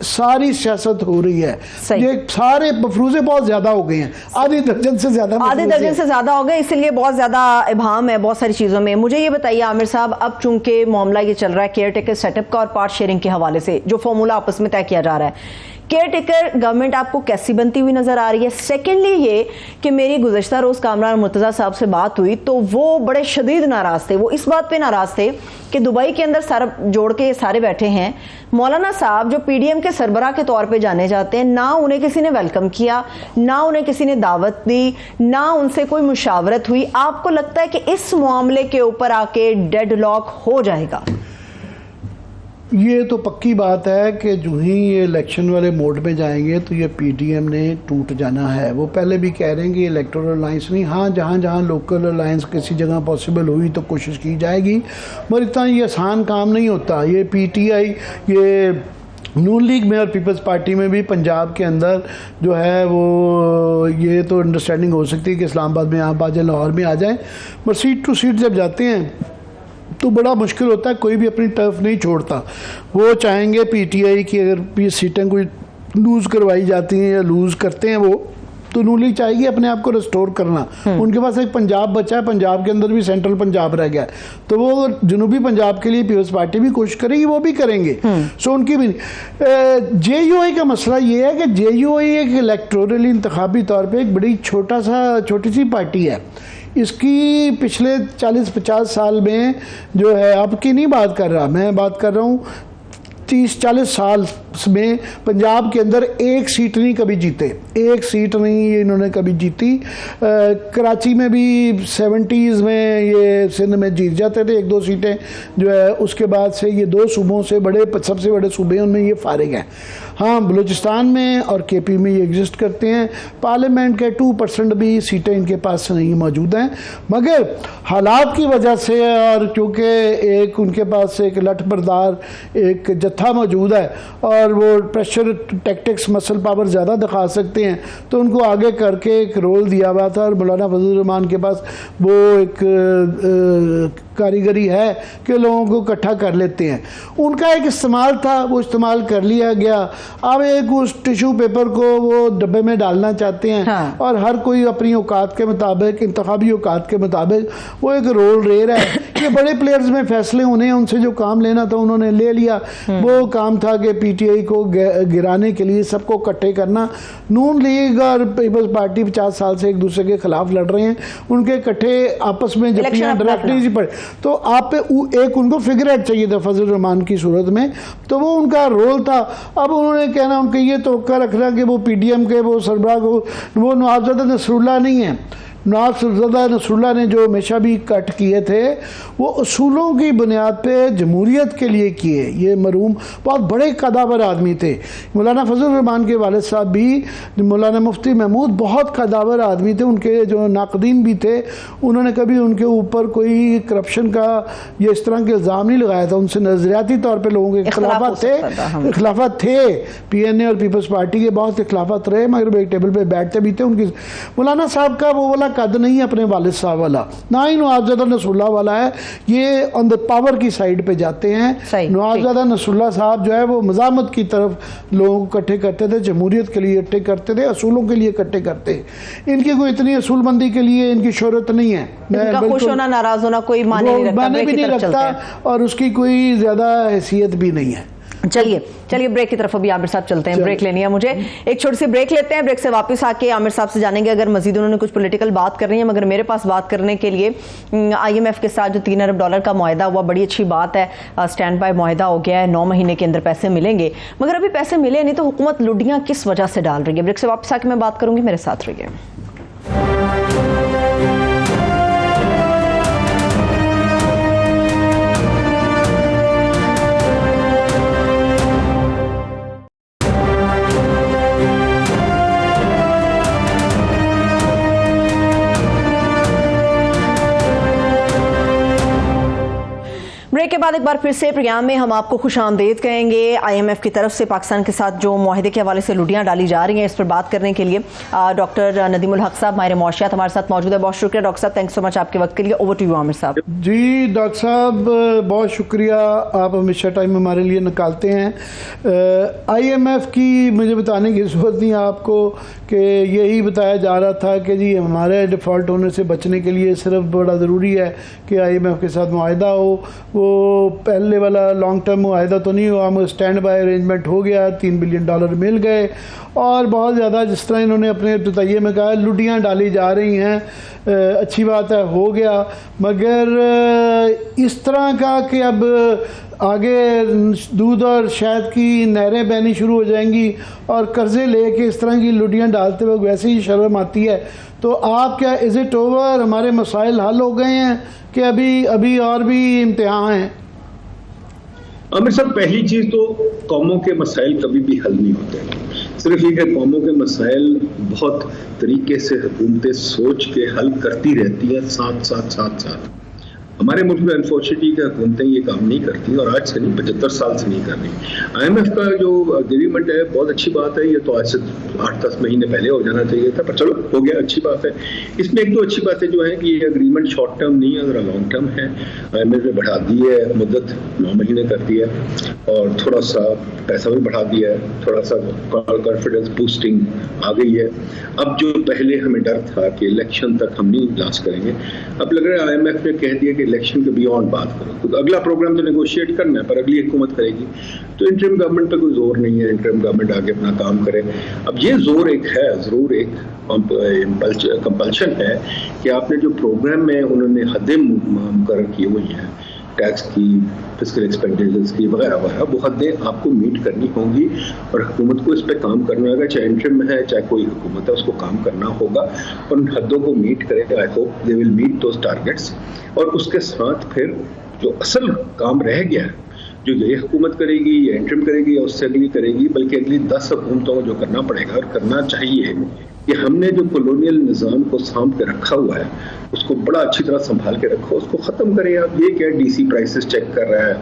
सारी सियासत हो रही है। ये सारे मफरूजे बहुत ज्यादा हो गए हैं, आधी दर्जन से ज्यादा हो गए, इसलिए बहुत ज्यादा इबाहम है बहुत सारी चीजों में। मुझे ये बताइए आमिर साहब, अब चूंकि मामला ये चल रहा है केयर टेकर सेटअप का और पार्ट शेयरिंग के हवाले से जो फॉर्मूला आपस में तय किया जा रहा है, केयर टेकर गवर्नमेंट आपको कैसी बनती हुई नजर आ रही है? सेकेंडली ये कि मेरी गुज़श्ता रोज कामरान मुर्तज़ा साहब से बात हुई तो वो बड़े शदीद नाराज थे। वो इस बात पे नाराज थे कि दुबई के अंदर सारा जोड़ के ये सारे बैठे हैं, मौलाना साहब जो PDM के सरबराह के तौर पे जाने जाते हैं, ना उन्हें किसी ने वेलकम किया, ना उन्हें किसी ने दावत दी, ना उनसे कोई मुशावरत हुई। आपको लगता है कि इस मामले के ऊपर आके डेडलॉक हो जाएगा? ये तो पक्की बात है कि जो ही ये इलेक्शन वाले मोड में जाएंगे तो ये PDM ने टूट जाना है। वो पहले भी कह रहे हैं कि इलेक्टोरल अलायंस नहीं, हाँ जहाँ जहाँ लोकल अलायंस किसी जगह पॉसिबल हुई तो कोशिश की जाएगी, मगर इतना ये आसान काम नहीं होता। ये PTI, ये नून लीग में और पीपल्स पार्टी में भी पंजाब के अंदर जो है वो ये तो अंडरस्टैंडिंग हो सकती है कि इस्लामाबाद में आप आ जाए, लाहौर में आ जाए, पर सीट टू सीट जब जाते हैं तो बड़ा मुश्किल होता है, कोई भी अपनी टर्फ नहीं छोड़ता। वो चाहेंगे PTI की अगर सीटें कोई लूज़ करवाई जाती हैं या लूज़ करते हैं वो, तो नून लीग चाहेगी अपने आप को रिस्टोर करना। उनके पास एक पंजाब बचा है, पंजाब के अंदर भी सेंट्रल पंजाब रह गया, तो वो जनूबी पंजाब के लिए पीपल्स पार्टी भी कोशिश करेगी, वो भी करेंगे। सो उनकी भी JUI का मसला ये है कि JUI एक इलेक्टोरली इंतखाबी तौर पर एक बड़ी छोटी सी पार्टी है। इसकी पिछले 40-50 साल में जो है, अब की नहीं बात कर रहा मैं, बात कर रहा हूँ 30-40 साल में पंजाब के अंदर एक सीट नहीं कभी जीते, एक सीट नहीं इन्होंने कभी जीती। कराची में भी 70s में ये सिंध में जीत जाते थे 1-2 सीटें जो है, उसके बाद से ये 2 सूबों से सबसे बड़े सूबे उनमें ये फारिग हैं। हाँ, बलूचिस्तान में और KP में ये एग्जिस्ट करते हैं। पार्लियामेंट के 2% भी सीटें इनके पास नहीं मौजूद हैं, मगर हालात की वजह से और क्योंकि एक उनके पास एक लठबरदार एक जत्था मौजूद है और वो प्रेशर टैक्टिक्स मसल पावर ज़्यादा दिखा सकते हैं, तो उनको आगे करके एक रोल दिया हुआ था। और मौलाना फजल रहमान के पास वो एक कारीगरी है कि लोगों को इकट्ठा कर लेते हैं। उनका एक इस्तेमाल था, वो इस्तेमाल कर लिया गया। अब एक उस टिश्यू पेपर को वो डब्बे में डालना चाहते हैं। हाँ। और हर कोई अपनी औकात के मुताबिक, इंतखाबी औकात के मुताबिक वो एक रोल ले रहा है कि बड़े प्लेयर्स में फैसले होने हैं, उनसे जो काम लेना था उन्होंने ले लिया। वो काम था कि PTI को गिराने के लिए सबको इकट्ठे करना। नून लीग और पीपल्स पार्टी 50 साल से एक दूसरे के खिलाफ लड़ रहे हैं, उनके इकट्ठे आपस में जब डायरेक्टली पड़े तो आप पे एक उनको फिगर हेड चाहिए था फजल रहमान की सूरत में, तो वो उनका रोल था। अब उन्होंने कहना, उनके ये तवक्का रखना कि वो PDM के वो सरबराह को, वो नवाबजादा नसरुल्लाह नहीं है। नवाबजादा नसरुल्लाह ने जो हमेशा भी कट किए थे वो असूलों की बुनियाद पे जमहूरियत के लिए किए। ये मरहूम बहुत बड़े कदावर आदमी थे। मौलाना फजल रहमान के वालिद साहब भी, मौलाना मुफ्ती महमूद, बहुत कदावर आदमी थे। उनके जो नाकदीन भी थे, उन्होंने कभी उनके ऊपर कोई करप्शन का ये इस तरह के इल्ज़ाम नहीं लगाया था। उनसे नज़रियाती तौर पर लोगों के इख्लाफात थे। PNA और पीपल्स पार्टी के बहुत इख्लाफात रहे, मगर एक टेबल पर बैठते भी थे। उनकी मौलाना साहब का वो वाला कद नहीं है अपने वालिद साहब वाला, ना ही नवाबजादा नसरुल्लाह वाला है। ये ऑन द पावर की साइड पे जाते हैं। नवाबजादा नसरुल्लाह साहब जो है वो मज़ामत की तरफ लोगों को इकट्ठे करते थे, जमहूरियत के लिए इकट्ठे करते थे, असूलों के लिए इकट्ठे करते। इनकी कोई इतनी असूलबंदी के लिए इनकी शोहरत नहीं है। खुश होना, नाराज होना कोई माने भी नहीं रखता और उसकी कोई ज्यादा हैसियत भी नहीं है। चलिए ब्रेक की तरफ अभी आमिर साहब चलते हैं। ब्रेक लेनी है मुझे, एक छोटी सी ब्रेक लेते हैं। ब्रेक से वापस आके आमिर साहब से जानेंगे अगर मजीद उन्होंने कुछ पॉलिटिकल बात करनी है। मगर मेरे पास बात करने के लिए IMF के साथ जो $3 अरब का मुआहदा हुआ, बड़ी अच्छी बात है। स्टैंड बाय मुआहदा हो गया है, 9 महीने के अंदर पैसे मिलेंगे। मगर अभी पैसे मिले नहीं तो हुकूमत लुडियां किस वजह से डाल रही है? ब्रेक से वापस आके मैं बात करूंगी, मेरे साथ रहिए। ब्रेक के बाद एक बार फिर से प्रोग्राम में हम आपको खुशामदीद कहेंगे। IMF की तरफ से पाकिस्तान के साथ जो मुआहदे के हवाले से लुडियां डाली जा रही हैं, इस पर बात करने के लिए डॉक्टर नदीमुल हक साहब माहिर मौशियात हमारे साथ मौजूद है। बहुत शुक्रिया डॉक्टर साहब, थैंक्स सो मच आपके वक्त के लिए। ओवर टू यू आमिर साहब। जी डॉक्टर साहब बहुत शुक्रिया, आप हमेशा टाइम हमारे लिए निकालते हैं। IMF की मुझे बताने की ज़रूरत नहीं आपको कि यही बताया जा रहा था कि जी हमारे डिफ़ॉल्ट होने से बचने के लिए सिर्फ बड़ा ज़रूरी है कि IMF के साथ मुआहदा हो। वो पहले वाला लॉन्ग टर्म मुआहदा तो नहीं हुआ, स्टैंड बाय अरेंजमेंट हो गया, $3 बिलियन मिल गए और बहुत ज़्यादा जिस तरह इन्होंने अपने इब्तिदाइये में कहा लुडियाँ डाली जा रही हैं, अच्छी बात है, हो गया। मगर इस तरह का कि अब आगे दूध और शहद की नहरें बहनी शुरू हो जाएंगी और कर्जे लेके इस तरह की लुडियाँ डालते वक्त वैसे ही शर्म आती है। तो आप क्या इज़ इट ओवर, हमारे मसाइल हल हो गए हैं कि अभी और भी इम्तिहान हैं? आमिर साहब, पहली चीज तो कौमों के मसाइल कभी भी हल नहीं होते। सिर्फ ये कि कौमों के मसाइल बहुत तरीके से हुकूमतें सोच के हल करती रहती हैं साथ। हमारे मुल्क में अनफॉर्चुनेटली कि हुकूमतें ये काम नहीं करती और आज से नहीं 75 साल से नहीं कर रही। IMF का जो एग्रीमेंट है बहुत अच्छी बात है, ये तो आज से 8-10 महीने पहले हो जाना चाहिए था, पर चलो हो गया, अच्छी बात है। इसमें एक तो अच्छी बात है जो है कि ये एग्रीमेंट शॉर्ट टर्म नहीं है, अगर लॉन्ग टर्म है। IMF ने बढ़ा दी है, मुद्दत 9 महीने कर दी है और थोड़ा सा पैसा भी बढ़ा दिया है, थोड़ा सा कॉन्फिडेंस बूस्टिंग आ गई है। अब जो पहले हमें डर था कि इलेक्शन तक हम नहीं लास्ट करेंगे, अब लग रहा है IMF ने कह दिया कि इलेक्शन के बियॉन्ड बात करो। तो अगला प्रोग्राम तो नेगोशिएट करना है, पर अगली हुकूमत करेगी। तो इंटरिम गवर्नमेंट पे कोई जोर नहीं है, इंटरिम गवर्नमेंट आगे अपना काम करे। अब ये जोर एक है, जरूर एक कंपल्शन है कि आपने जो प्रोग्राम में उन्होंने हदें मुकर्रर की हुई हैं, टैक्स की, फिस्कल एक्सपेंडिचर्स की वगैरह वगैरह, वो हदें आपको मीट करनी होंगी और हुकूमत को इस पर काम करना होगा। चाहे इंटरिम में है चाहे कोई हुकूमत है, उसको काम करना होगा और उन हदों को मीट करेगा। I hope they will meet those targets. और उसके साथ फिर जो असल काम रह गया है, जो ये हुकूमत करेगी या इंटरिम करेगी या उससे अगली करेगी, बल्कि अगली 10 हुकूमतों को जो करना पड़ेगा और करना चाहिए कि हमने जो कॉलोनियल निज़ाम को सांभ के रखा हुआ है उसको बड़ा अच्छी तरह संभाल के रखो, उसको ख़त्म करें। आप ये क्या DC प्राइसेस चेक कर रहा है,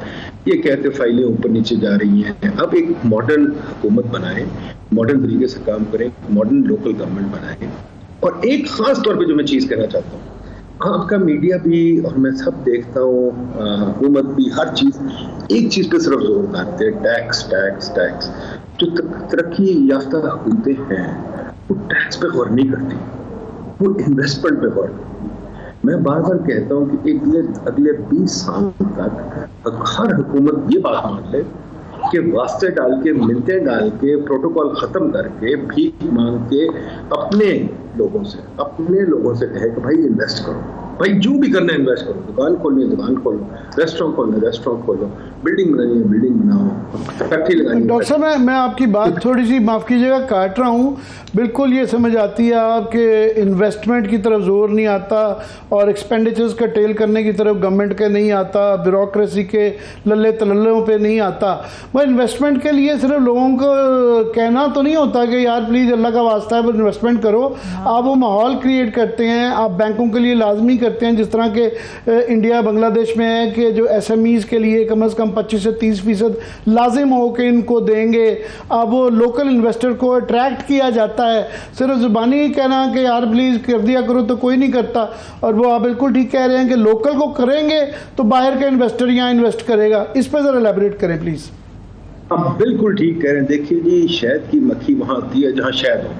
ये कहते फाइलें ऊपर नीचे जा रही हैं। अब एक मॉडर्न हुकूमत बनाएं, मॉडर्न तरीके से काम करें, मॉडर्न लोकल गवर्नमेंट बनाएं। और एक ख़ास तौर पर जो मैं चीज़ कहना चाहता हूँ, आपका मीडिया भी और मैं सब देखता हूँ, हुकूमत भी, हर चीज़ एक चीज़ पे सिर्फ जोर डालते हैं, टैक्स। जो तरक्की याफ्ता हुकूमतें हैं वो टैक्स पे गौर नहीं करती, वो इन्वेस्टमेंट पे गौर करती। मैं बार बार कहता हूँ कि अगले 20 साल तक हर हुकूमत ये बात मान ले कि वास्ते डाल के, मिन्नतें डाल के, प्रोटोकॉल ख़त्म करके, भीख मांग के अपने लोगों से कहे कि भाई इन्वेस्ट करो। भाई जो भी करना है इन्वेस्ट करो, दुकान खोलनी है दुकान खोलो, रेस्टोरेंट खोलना है रेस्टोरेंट खोलो, बिल्डिंग बनानी है बिल्डिंग बनाओ, फैक्ट्री लगानी है। डॉक्टर साहब मैं आपकी बात थोड़ी सी माफ़ कीजिएगा काट रहा हूँ, बिल्कुल ये समझ आती है आपके इन्वेस्टमेंट की तरफ जोर नहीं आता और एक्सपेंडिचर्स का टेल करने की तरफ गवर्नमेंट के नहीं आता, ब्यूरोक्रेसी के लल्ले तलल्लों पे नहीं आता। वह इन्वेस्टमेंट के लिए सिर्फ लोगों को कहना तो नहीं होता कि यार प्लीज़ अल्लाह का वास्ता है इन्वेस्टमेंट करो, आप वो माहौल क्रिएट करते हैं, आप बैंकों के लिए लाजमी करते हैं, जिस तरह के इंडिया बांग्लादेश में है कि जो SMEs के लिए कम से कम 25 से 30% लाजिम हो कि इनको देंगे। अब वो लोकल इन्वेस्टर को अट्रैक्ट किया जाता है, सिर्फ ज़ुबानी कहना कि यार प्लीज़ कर दिया करो तो कोई नहीं करता, और वो आप बिल्कुल ठीक कह रहे हैं कि लोकल को करेंगे तो बाहर का इन्वेस्टर यहाँ इन्वेस्ट करेगा। इस पर ज़रा एलैबोरेट करें प्लीज़। आप बिल्कुल ठीक कह रहे हैं। देखिए जी, शहद की मक्खी वहाँ आती है जहाँ शहद हो,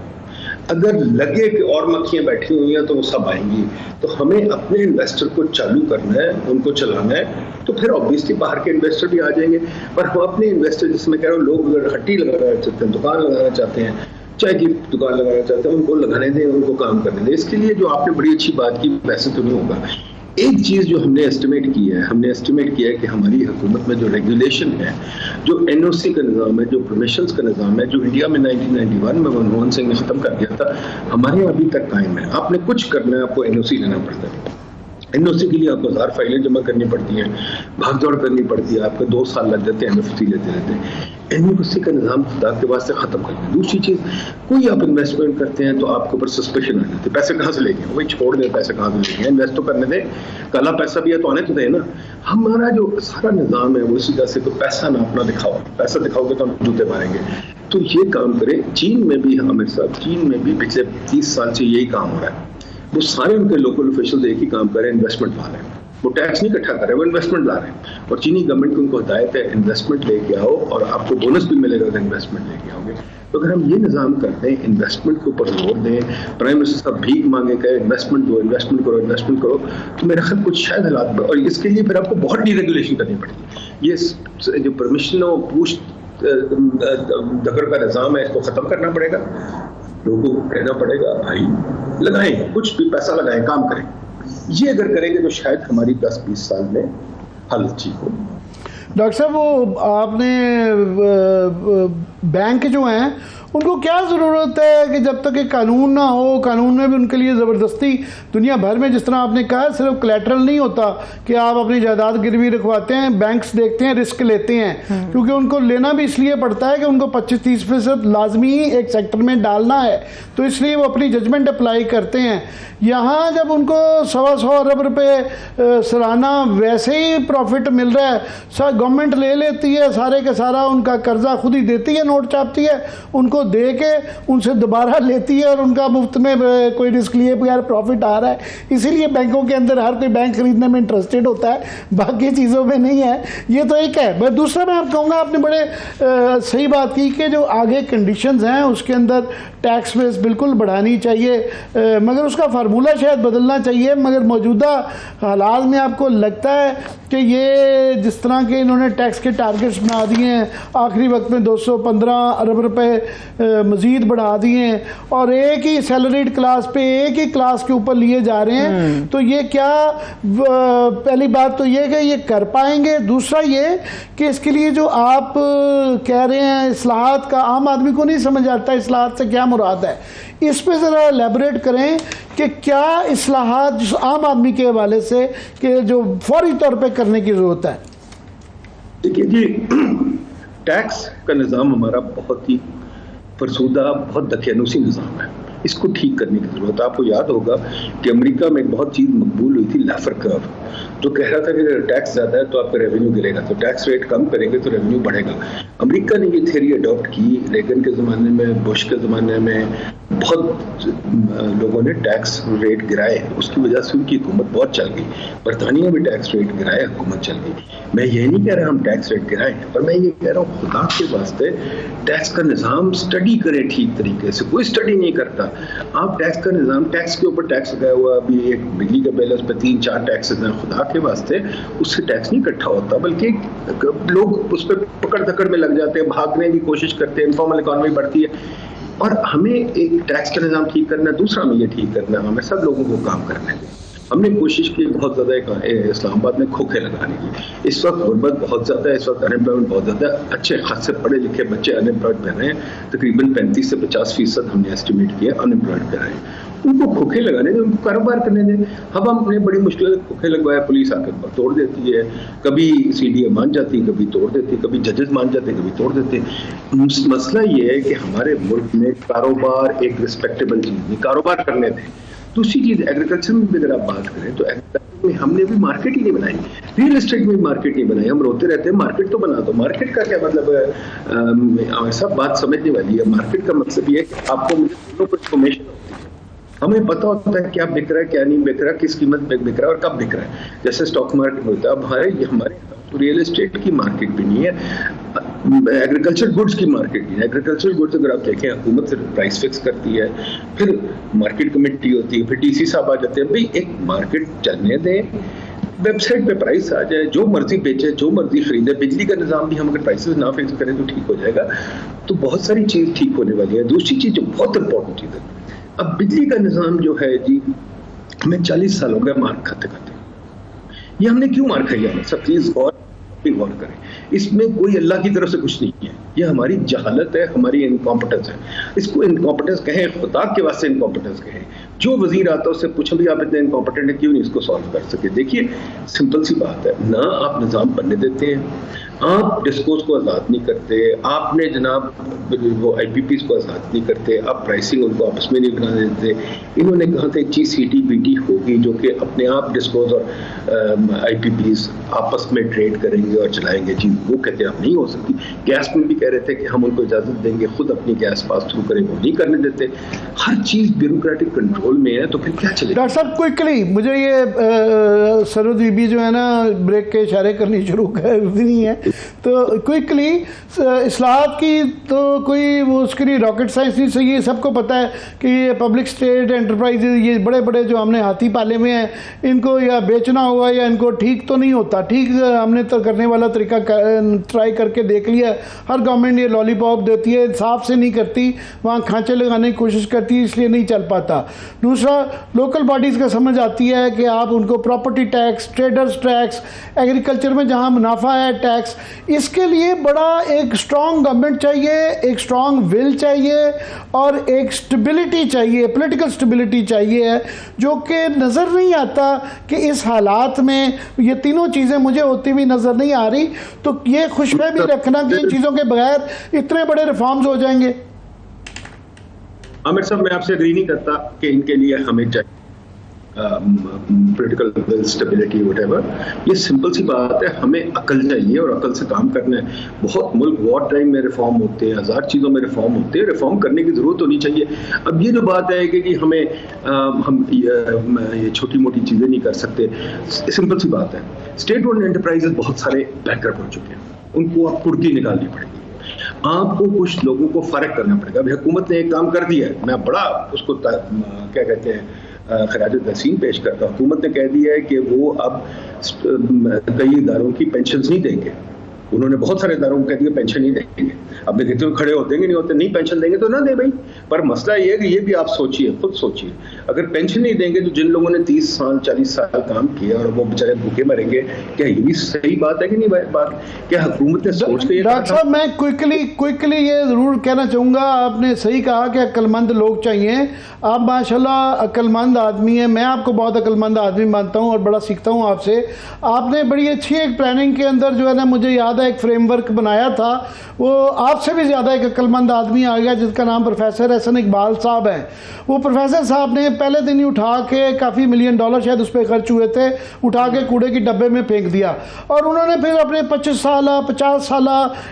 अगर लगे कि और मक्खियां बैठी हुई हैं तो वो सब आएंगी। तो हमें अपने इन्वेस्टर को चालू करना है, उनको चलाना है, तो फिर ऑब्वियसली बाहर के इन्वेस्टर भी आ जाएंगे। पर हम अपने इन्वेस्टर, जिसमें कह रहा हूँ, लोग अगर हट्टी लगाना चाहते हैं, दुकान लगाना चाहते हैं, चाय की दुकान लगाना चाहते हैं, उनको लगाने दें, उनको काम करने दें। इसके लिए जो आपने बड़ी अच्छी बात की, वैसे तो नहीं होगा। एक चीज जो हमने एस्टिमेट की है, कि हमारी हुकूमत में जो रेगुलेशन है, जो NOC का निज़ाम है, जो परमिशंस का निज़ाम है, जो इंडिया में 1991 में मनमोहन सिंह ने खत्म कर दिया था, हमारे यहाँ अभी तक कायम है। आपने कुछ करना है, आपको NOC लेना पड़ता है। NOC के लिए आपको 1000 फाइलें जमा करनी पड़ती हैं, भागदौड़ करनी पड़ती है, आपको 2 साल लग जाते हैं NOC लेते रहते। NOC का निज़ाम खुदा के वास्ते खत्म कर दिया। दूसरी चीज, कोई आप इन्वेस्टमेंट करते हैं तो आपके ऊपर सस्पेशन आ जाती है, पैसे कहाँ से लेंगे, वही छोड़ दें, पैसे कहाँ से लेंगे, इन्वेस्ट तो करने दें, काला पैसा भी है तो आने तो दें ना। हमारा जो सारा निज़ाम है वो इसी तरह से, तो पैसा ना अपना दिखाओ, पैसा दिखाओगे तो हम जूते मारेंगे। तो ये काम करें। चीन में भी आमिर साहब, चीन में भी पिछले 30 साल से यही काम हो रहा है। वो सारे उनके लोकल ऑफिशियल एक ही काम कर रहे हैं, इन्वेस्टमेंट ला रहे हैं। वो टैक्स नहीं इकट्ठा कर रहे हैं, वो इन्वेस्टमें ला रहे हैं। और चीनी गवर्नमेंट की उनको हिदायत है, इन्वेस्टमेंट लेके आओ और आपको बोनस भी मिलेगा अगर इन्वेस्टमेंट लेके आओगे। तो अगर हम ये निज़ाम करते हैं, इन्वेस्टमेंट के ऊपर जोर दें, प्राइम मिनिस्टर साहब भीख मांगे कहे इन्वेस्टमेंट दो, इन्वेस्टमेंट करो, तो मेरा ख्याल कुछ शायद हालात। और इसके लिए फिर आपको बहुत डीरेगुलेशन करनी पड़ेगी। ये जो परमिशनों पूछ दखल का निज़ाम है, इसको ख़त्म करना पड़ेगा। लोगों को कहना पड़ेगा भाई लगाएं, कुछ भी पैसा लगाएं, काम करें। ये अगर करेंगे तो शायद हमारी 10-20 साल में हालत ठीक हो। डॉक्टर साहब, वो आपने बैंक जो हैं उनको क्या ज़रूरत है कि जब तक एक कानून ना हो, कानून में भी उनके लिए ज़बरदस्ती दुनिया भर में, जिस तरह आपने कहा, सिर्फ कोलैटरल नहीं होता कि आप अपनी जायदाद गिरवी रखवाते हैं, बैंक्स देखते हैं, रिस्क लेते हैं, क्योंकि उनको लेना भी इसलिए पड़ता है कि उनको 25-30% लाजमी एक सेक्टर में डालना है, तो इसलिए वो अपनी जजमेंट अप्लाई करते हैं। यहाँ जब उनको 100 अरब रुपये सालाना वैसे ही प्रॉफिट मिल रहा है, गवर्नमेंट ले लेती है सारे के सारा, उनका कर्जा खुद ही देती है, नोट छापती है, उनको दे के उनसे दोबारा लेती है और उनका मुफ्त में कोई रिस्क लिए बगैर प्रॉफिट आ रहा है। इसीलिए बैंकों के अंदर हर कोई बैंक खरीदने में इंटरेस्टेड होता है, बाकी चीज़ों में नहीं है। ये तो एक है। बस दूसरा मैं आप कहूँगा, आपने बड़े सही बात की कि जो आगे कंडीशंस हैं उसके अंदर टैक्स बेस बिल्कुल बढ़ानी चाहिए, मगर उसका फार्मूला शायद बदलना चाहिए। मगर मौजूदा हालात में आपको लगता है कि ये जिस तरह के इन्होंने टैक्स के टारगेट्स बना दिए हैं, आखिरी वक्त में 215 अरब रुपए मज़ीद बढ़ा दिए हैं और एक ही सैलरीड क्लास पे, एक ही क्लास के ऊपर लिए जा रहे हैं, तो ये क्या, पहली बात तो ये कि ये कर पाएंगे। दूसरा ये कि इसके लिए जो आप कह रहे हैं इस्लाहात का, आम आदमी को नहीं समझ आता इस्लाहात से क्या मुराद है। इस पे ज़रा एलैबोरेट करें कि क्या इस्लाहात आम आदमी के हवाले से कि जो फौरी तौर पे करने की ज़रूरत है। देखिए जी, टैक्स का निज़ाम हमारा बहुत ही फरसूदा, बहुत दकियानूसी निज़ाम है। इसको ठीक करने की ज़रूरत है। आपको याद होगा कि अमेरिका में एक बहुत चीज़ मकबूल हुई थी, लाफर कर्व, जो कह रहा था कि अगर टैक्स ज़्यादा है तो आपका रेवेन्यू गिरेगा, तो टैक्स रेट कम करेंगे तो रेवेन्यू बढ़ेगा। अमेरिका ने ये थ्योरी अडॉप्ट की। रेगन के ज़माने में, बुश के ज़माने में बहुत लोगों ने टैक्स रेट गिराए, उसकी वजह से उनकी हुकूमत बहुत चल गई। बरतानिया में टैक्स रेट गिराए, हुकूमत चल गई। मैं ये नहीं कह रहा हम टैक्स रेट गिराएं, पर मैं ये कह रहा हूँ खुदा के वास्ते टैक्स का निज़ाम स्टडी करें ठीक तरीके से। कोई स्टडी नहीं करता। आप टैक्स का निज़ाम, टैक्स के ऊपर टैक्स लगाया हुआ, अभी एक बिजली का बिल है उस पर 3-4 टैक्स हैं। खुदा के वास्ते उससे टैक्स नहीं इकट्ठा होता, बल्कि लोग उस पर पकड़ धकड़ में लग जाते हैं, भागने की कोशिश करते हैं, इनफॉर्मल इकॉनमी बढ़ती है। और हमें एक टैक्स का निज़ाम ठीक करना है, दूसरा हमें ये ठीक करना है, हमें सब लोगों को काम करना है। हमने कोशिश की बहुत ज़्यादा इस्लामाबाद में खोखे लगाने की। इस वक्त गुर्बत बहुत ज़्यादा है, इस वक्त अनएम्प्लॉयमेंट बहुत ज़्यादा है, अच्छे खासे पढ़े लिखे बच्चे अनएम्प्लॉयड कर रहे हैं, तकरीबन 35 से 50% हमने एस्टिमेट किया अनएम्प्लॉयड कर रहे हैं। उनको खोखे लगाने दें, उनको कारोबार करने दें। अब हमने बड़ी मुश्किल खोखे लगवाया, पुलिस आकर तोड़ देती है, कभी सीडीए मान जाती है, कभी तोड़ देती है, कभी जजेस मान जाते हैं, कभी तोड़ देते हैं। मसला ये है कि हमारे मुल्क में कारोबार एक रिस्पेक्टेबल चीज़ नहीं, कारोबार करने दें। दूसरी चीज़ एग्रीकल्चर में भी अगर आप बात करें तो एग्रीकल्चर में हमने भी मार्केट ही नहीं बनाई, रियल एस्टेट में मार्केट नहीं बनाई। हम रोते रहते हैं मार्केट तो बना दो, मार्केट का क्या मतलब है? ऐसा बात समझने वाली है। मार्केट का मतलब ये है कि आपको मुझे दोनों को इन्फॉर्मेशन होती है, हमें पता होता है क्या बिक रहा है, क्या नहीं बिक रहा है, किस कीमत पे बिक रहा है और कब बिक रहा है। जैसे स्टॉक मार्केट होता है, अब हमारे रियल एस्टेट की मार्केट भी नहीं है, एग्रीकल्चर गुड्स की मार्केट नहीं है। एग्रीकल्चर गुड्स अगर आप देखें, हुकूमत से प्राइस फिक्स करती है, फिर मार्केट कमेटी होती है, फिर डीसी साहब आ जाते हैं। भाई एक मार्केट चलने दें, वेबसाइट पे प्राइस आ जाए, जो मर्जी बेचे, जो मर्जी खरीदे। बिजली का निजाम भी हम अगर प्राइसेस ना फिक्स करें तो ठीक हो जाएगा। तो बहुत सारी चीज़ ठीक होने वाली है। दूसरी चीज़ जो बहुत इंपॉर्टेंट चीज़ है, अब बिजली का निजाम जो है जी, हमें 40 साल हो गए मार खाते खाते। ये हमने क्यों मार खाई है? सब प्लीज गौर करें, इसमें कोई अल्लाह की तरफ से कुछ नहीं है, ये हमारी जहालत है, हमारी इनकॉम्पिटेंस है। इसको इनकॉम्पिटेंस कहें, खुदा के वास्ते इनकॉम्पिटेंस कहें। जो वजीर आता है उससे पूछो भी आप इतने इनकॉम्पिटेंट है, क्यों नहीं इसको सॉल्व कर सके? देखिए सिंपल सी बात है, ना आप निज़ाम बनने देते हैं, आप डिस्कोर्स को आज़ाद नहीं करते, आपने जनाब वो IPPs को आज़ाद नहीं करते, आप प्राइसिंग उनको आपस में नहीं बना देते। इन्होंने कहा था एक चीज़ CTBT होगी जो कि अपने आप डिस्कोर्स और IPPs आपस में ट्रेड करेंगे और चलाएंगे। जी वो कहते हैं आप नहीं हो सकती। गैस में भी कह रहे थे कि हम उनको इजाज़त देंगे, खुद अपनी गैस पास थ्रू करें, वो नहीं करने देते। हर चीज़ ब्यूरोक्रेटिक कंट्रोल में है, तो फिर क्या चलेगा? डॉक्टर साहब क्विकली मुझे ये सरहद बीबी जो है ना ब्रेक के इशारे करनी शुरू कर दी है, तो क्विकली इस्लाहात की तो कोई वो उसके लिए रॉकेट साइंस नहीं चाहिए। ये सबको पता है कि ये पब्लिक स्टेट एंटरप्राइजेज, ये बड़े बड़े जो हमने हाथी पाले में हैं, इनको या बेचना होगा या इनको ठीक तो नहीं होता। ठीक हमने तो करने वाला तरीका ट्राई करके देख लिया। हर गवर्नमेंट ये लॉलीपॉप देती है, साफ से नहीं करती, वहाँ खांचे लगाने की कोशिश करती है, इसलिए नहीं चल पाता। दूसरा, लोकल बॉडीज़ का समझ आती है कि आप उनको property tax, traders tax, agriculture में जहाँ मुनाफा है टैक्स, इसके लिए बड़ा एक स्ट्रॉन्ग गवर्नमेंट चाहिए, एक स्ट्रॉन्ग विल चाहिए और एक स्टेबिलिटी चाहिए, पॉलिटिकल स्टेबिलिटी चाहिए, जो कि नज़र नहीं आता कि इस हालात में ये तीनों चीज़ें मुझे होती हुई नज़र नहीं आ रही। तो ये खुशबू भी रखना कि इन चीज़ों के बगैर इतने बड़े रिफॉर्म्स हो जाएंगे। आमिर साहब, मैं आपसे एग्री नहीं करता कि इनके लिए हमें चाहिए पॉलिटिकल विल, स्टेबिलिटी, व्हाटएवर। ये सिंपल सी बात है, हमें अकल चाहिए और अकल से काम करना है। बहुत मुल्क वॉर टाइम में रिफॉर्म होते हैं, हज़ार चीज़ों में रिफॉर्म होते हैं, रिफॉर्म करने की ज़रूरत होनी चाहिए। अब ये जो बात है कि हमें हम ये छोटी मोटी चीज़ें नहीं कर सकते, सिंपल सी बात है। स्टेट ओन्ड एंटरप्राइजेज बहुत सारे बैकअप हो चुके हैं, उनको आप कुर्की निकालनी पड़ेगी। आपको कुछ लोगों को फर्क करना पड़ेगा। अभी हुकूमत ने एक काम कर दिया है, मैं बड़ा उसको क्या कहते हैं खराज तहसीन पेश करता हूँ। हुकूमत ने कह दिया है कि वो अब कई इदारों की पेंशन नहीं देंगे। उन्होंने बहुत सारे इदारों को कह दिया पेंशन नहीं देंगे। अब देखते हुए खड़े होते हैं कि नहीं होते, नहीं पेंशन देंगे तो ना दे भाई। पर मसला ये है कि ये भी आप सोचिए, खुद सोचिए, अगर पेंशन नहीं देंगे तो जिन लोगों ने 30 साल 40 साल काम किया और वो बेचारे भूखे मरेंगे, क्या ये भी सही बात है कि नहीं? बात क्या हुकूमत ने सोच के? डॉक्टर साहब, मैं क्विकली ये जरूर कहना चाहूँगा, आपने सही कहा कि अक्लमंद लोग चाहिए। आप माशाल्लाह अक्लमंद आदमी हैं, मैं आपको बहुत अक्लमंद आदमी मानता हूँ और बड़ा सीखता हूँ आपसे। आपने बड़ी अच्छी एक प्लानिंग के अंदर जो है ना, मुझे याद एक फ्रेमवर्क बनाया था, वो आपसे भी ज़्यादा एक अक्लमंद आदमी आ गया जिसका नाम प्रोफेसर एहसन इकबाल साहब हैं। वो प्रोफेसर साहब ने पहले दिन ही उठा के काफ़ी $1 मिलियन शायद उस पर खर्च हुए थे, उठा के कूड़े की डब्बे में फेंक दिया। और उन्होंने फिर अपने 25 साल 50 साल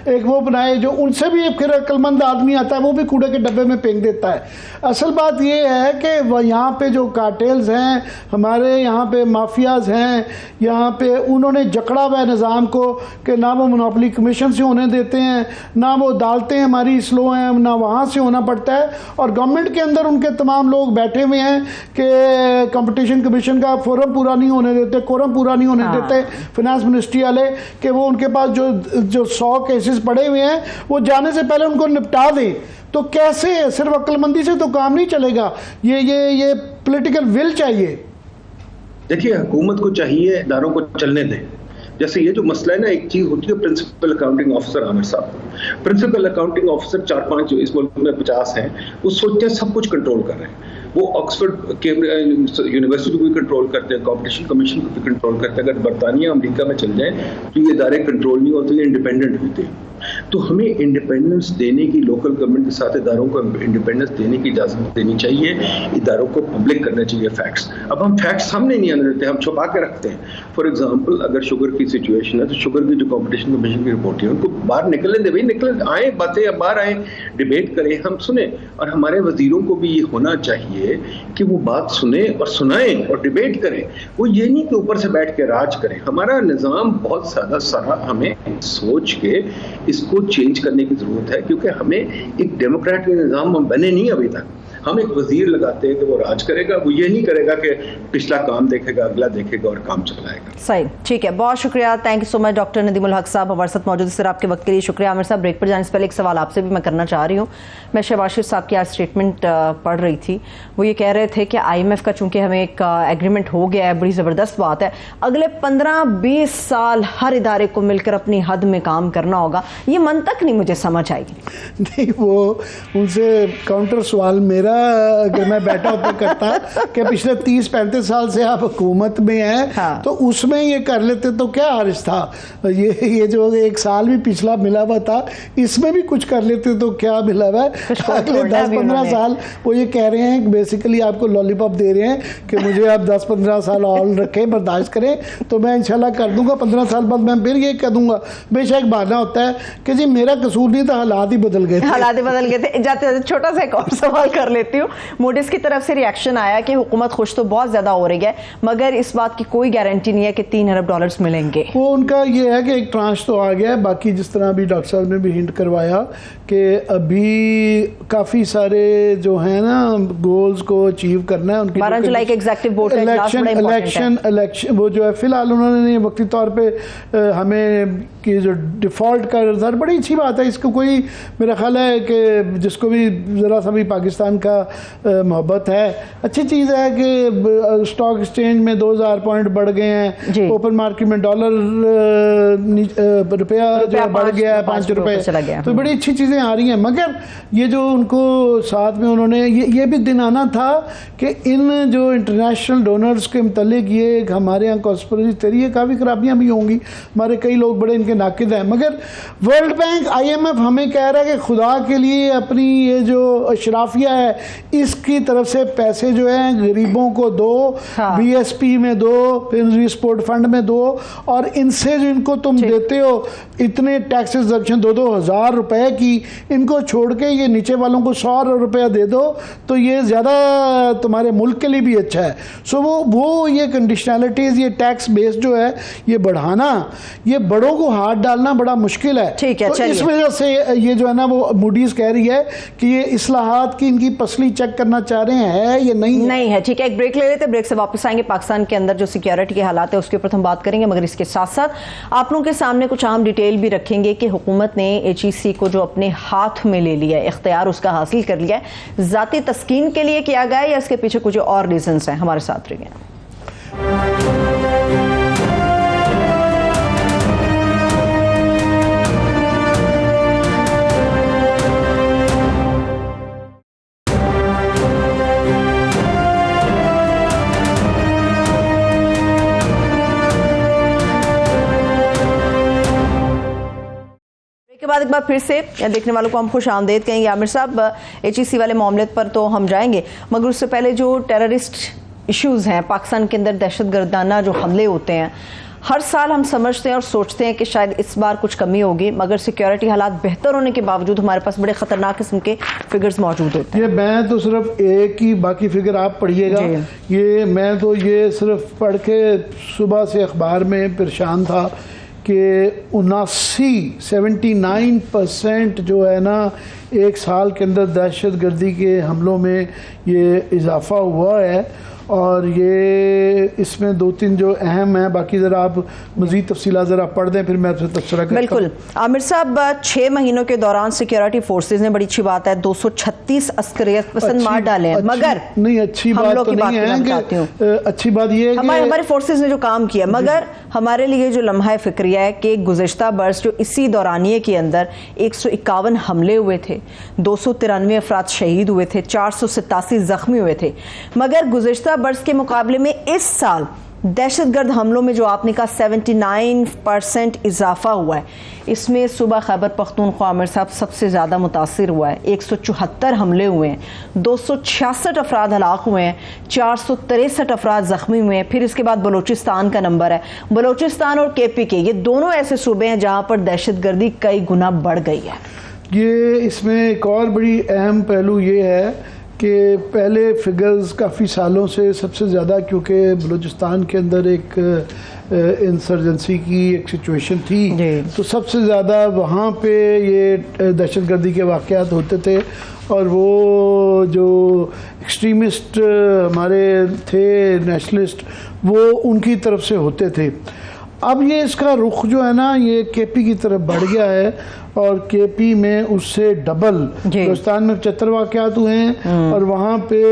एक वो बनाए, जो उनसे भी फिर अक्लमंद आदमी आता है, वो भी कूड़े के डब्बे में फेंक देता है। असल बात ये है कि यहाँ पे जो कार्टेल्स हैं, हमारे यहाँ पे माफियाज हैं, यहाँ पे उन्होंने जकड़ा हुआ निज़ाम को कि ना वो मोनोपोली कमीशन से होने देते हैं, ना वो अदालतें हमारी स्लो हैं, ना वहाँ से होना पड़ता है। और गवर्नमेंट के अंदर उनके तमाम लोग बैठे हुए हैं कि कंपटीशन कमीशन का फोरम पूरा नहीं होने देते, कोरम पूरा नहीं होने देते फिनेंस मिनिस्ट्री वाले, कि वो उनके पास जो 100 केसेस पड़े हुए हैं वो जाने से पहले उनको निपटा दें। तो कैसे? सिर्फ अक्लमंदी से तो काम नहीं चलेगा, ये पॉलिटिकल विल चाहिए। देखिए, हुकूमत को चाहिए इदारों को चलने दें। जैसे ये जो मसला है ना, एक चीज होती है प्रिंसिपल अकाउंटिंग ऑफिसर आमिर साहब, प्रिंसिपल अकाउंटिंग ऑफिसर 4-5 जो इस मुल्क में 50 हैं, वो सोचते हैं सब कुछ कंट्रोल कर रहे हैं। वो ऑक्सफोर्ड यूनिवर्सिटी को भी कंट्रोल करते हैं, कॉम्पिटिशन कमीशन को भी कंट्रोल करते हैं। अगर बरतानिया अमेरिका में चल जाए तो ये इदारे कंट्रोल नहीं होते, इंडिपेंडेंट होते हैं। तो हमें इंडिपेंडेंस देने की, लोकल गवर्नमेंट के साथ इदारों को इंडिपेंडेंस देने की इजाजत देनी चाहिए। इदारों को पब्लिक करना चाहिए फैक्ट्स। अब हम फैक्ट्स सामने नहीं आने देते, हम छुपा के रखते हैं। फॉर एग्जांपल, अगर शुगर की सिचुएशन है तो शुगर की जो कॉम्पिटिशन कमीशन की रिपोर्ट है उनको बाहर निकलने दे, भाई निकले आए, बातें अब बाहर आए, डिबेट करें, हम सुने। और हमारे वजीरों को भी ये होना चाहिए कि वो बात सुने और सुनाएं और डिबेट करें। वो ये नहीं कि ऊपर से बैठ के राज करें। हमारा निज़ाम बहुत ज़्यादा सारा, हमें सोच के इसको चेंज करने की जरूरत है, क्योंकि हमें एक डेमोक्रेटिक निज़ाम हम बने नहीं अभी तक। हम एक वजीर लगाते हैं कि वो राज करेगा, वो ये नहीं करेगा कि पिछला काम देखेगा, अगला देखेगा और काम चलाएगा। सही, ठीक है, बहुत शुक्रिया, thank you so much doctor Nadimul हक साहब हमारे साथ मौजूद। सर आपके वक्त के लिए शुक्रिया। आमिर साहब, ब्रेक पर जाने से पहले एक सवाल आपसे भी मैं करना चाह रही हूँ। मैं शहबाज शरीफ साहब की आज स्टेटमेंट पढ़ रही थी, वो ये कह रहे थे कि IMF का चूंकि हमें एक एग्रीमेंट हो गया है, बड़ी ज़बरदस्त बात है, अगले 15-20 साल हर इदारे को मिलकर अपनी हद में काम करना होगा। ये मंतक नहीं मुझे समझ आई। नहीं, वो उनसे काउंटर सवाल मेरा, अगर मैं बैठा होता करता कि पिछले 30-35 साल से आप हुकूमत में हैं, हाँ। तो उसमें ये कर लेते तो क्या हर्ज था। ये जो 1 साल भी पिछला मिला हुआ था, इसमें भी कुछ कर लेते तो क्या मिला हुआ है। अगले 10-15 साल वो ये कह रहे हैं, बेसिकली आपको लॉलीपॉप दे रहे हैं कि मुझे आप 10-15 साल और रखें, बर्दाश्त करें, तो मैं इंशाल्लाह कर दूंगा। 15 साल बाद मैं फिर ये कह दूंगा। बेशक बहाना होता है कि जी मेरा कसूर नहीं था, हालात ही बदल गए थे। हालात ही बदल गए थे। जाते छोटा सा एक और सवाल कर लेती हूँ। मूडीज की तरफ से रिएक्शन आया कि हुकूमत खुश तो बहुत ज्यादा हो रही है, मगर इस बात की कोई गारंटी नहीं है कि $3 अरब मिलेंगे। वो उनका ये है कि एक ट्रांच तो आ गया है। बाकी जिस तरह अभी डॉक्टर साहब ने भी हिंट करवाया कि अभी काफी सारे जो है ना गोल्स को अचीव करना है। उनकी 12 जुलाई के एग्जीक्यूटिव बोर्ड का इलेक्शन वो जो है फिलहाल उन्होंने वक्ती तौर पे हमें कि जो डिफॉल्ट का रिजल्ट, बड़ी अच्छी बात है। इसको कोई, मेरा ख्याल है कि जिसको भी ज़रा सा भी पाकिस्तान का मोहब्बत है, अच्छी चीज़ है कि स्टॉक एक्सचेंज में 2000 पॉइंट बढ़ गए हैं। ओपन मार्केट में डॉलर रुपया जो बढ़ गया है, 5 रुपये, तो बड़ी अच्छी चीज़ें आ रही हैं। मगर ये जो उनको साथ में उन्होंने ये भी दिन आना था कि इन जो इंटरनेशनल डोनर्स के मतलब ये हमारे यहाँ कॉन्स्पिरेसी थ्योरी है, काफ़ी खराबियाँ भी होंगी, हमारे कई लोग बड़े इनके नाकिद हैं। मगर वर्ल्ड बैंक, IMF हमें कह रहा है कि खुदा के लिए अपनी ये जो अशराफिया है इसकी तरफ से पैसे जो है गरीबों को दो, हाँ। BSP में दो, फिर स्पोर्ट फंड में दो, और इनसे जो इनको तुम देते हो इतने टैक्स डिडक्शन 2-2 हज़ार रुपए की, इनको छोड़ के ये नीचे वालों को 100 रुपया दे दो, तो ये ज़्यादा तुम्हारे मुल्क के लिए भी अच्छा है। सो वो ये कंडीशनैलिटीज़, ये टैक्स बेस जो है ये बढ़ाना, ये बड़ों को हाथ डालना बड़ा मुश्किल है। ठीक है, तो इस वजह से ये जो है ना वो मूडीज कह रही है कि ये इस्लाहात की इनकी पसली चेक करना चाह रहे हैं, ये नहीं है। ठीक है, एक ब्रेक ले लेते हैं, ब्रेक से वापस आएंगे। पाकिस्तान के अंदर जो सिक्योरिटी के हालात है उसके ऊपर हम बात करेंगे, मगर इसके साथ साथ आप लोगों के सामने कुछ अहम डिटेल भी रखेंगे कि हुकूमत ने HEC को जो अपने हाथ में ले लिया है, इख्तियार उसका हासिल कर लिया है, ज़ाती तस्कीन के लिए किया गया है या इसके पीछे कुछ और रीजंस हैं। हमारे साथ रहिए। के बाद एक बार फिर से देखने वालों को हम खुश आमदेद कहेंगे। आमिर साहब, HEC वाले मामले पर तो हम जाएंगे, मगर उससे पहले जो टेररिस्ट इश्यूज़ हैं पाकिस्तान के अंदर, दहशतगर्दाना जो हमले होते हैं, हर साल हम समझते हैं और सोचते हैं कि शायद इस बार कुछ कमी होगी, मगर सिक्योरिटी हालात बेहतर होने के बावजूद हमारे पास बड़े ख़तरनाक किस्म के फिगर्स मौजूद होते हैं। ये मैं तो सिर्फ एक ही, बाकी फिगर आप पढ़िएगा। ये मैं तो ये सिर्फ पढ़ के सुबह से अखबार में परेशान था कि 79% जो है ना 1 साल के अंदर दहशत गर्दी के हमलों में ये इजाफा हुआ है। और ये इसमें 2-3 जो अहम है, बाकी ज़रा आप मज़ीद तफसीलात ज़रा पढ़ दें, फिर मैं आपसे तबसरा करता हूं। बिल्कुल आमिर साहब, 6 महीनों के दौरान सिक्योरिटी फोर्सेज ने, बड़ी अच्छी बात है, 236 अस्करियत पसंद मार डाले हैं, मगर नहीं अच्छी बात तो नहीं है कि अच्छी बात ये है कि हमारे फोर्सेज ने जो काम किया, मगर हमारे लिए जो लम्हा फिक्रिया है कि गुज़िश्ता बरस जो इसी दौरानिये के अंदर 151 हमले हुए थे, 293 अफराद शहीद हुए थे, 487 जख्मी हुए थे, मगर गुज़िश्ता बरस के मुकाबले में इस साल दहशतगर्द हमलों में जो आपने कहा 79% इजाफा हुआ है, इसमें सूबा खैबर पख्तूनख्वा आमिर साहब सबसे ज़्यादा मुतासिर हुआ है। 174 हमले हुए हैं, 266 अफराद हलाक हुए हैं, 463 अफराद ज़ख्मी हुए हैं। फिर इसके बाद बलूचिस्तान का नंबर है। बलूचिस्तान और KP के ये दोनों ऐसे सूबे हैं जहाँ पर दहशतगर्दी कई गुना बढ़ गई है। ये इसमें एक और बड़ी अहम पहलू ये है कि पहले फिगर्स काफ़ी सालों से सबसे ज़्यादा, क्योंकि बलूचिस्तान के अंदर एक इंसर्जेंसी की एक सिचुएशन थी, तो सबसे ज़्यादा वहाँ पे ये दहशतगर्दी के वाक़यात होते थे, और वो जो एक्सट्रीमिस्ट हमारे थे, नेशनलिस्ट, वो उनकी तरफ से होते थे। अब ये इसका रुख जो है ना, ये KP की तरफ बढ़ गया है, और KP में उससे डबल, हिंदुस्तान में 75 वाक़यात हुए हैं और वहाँ पे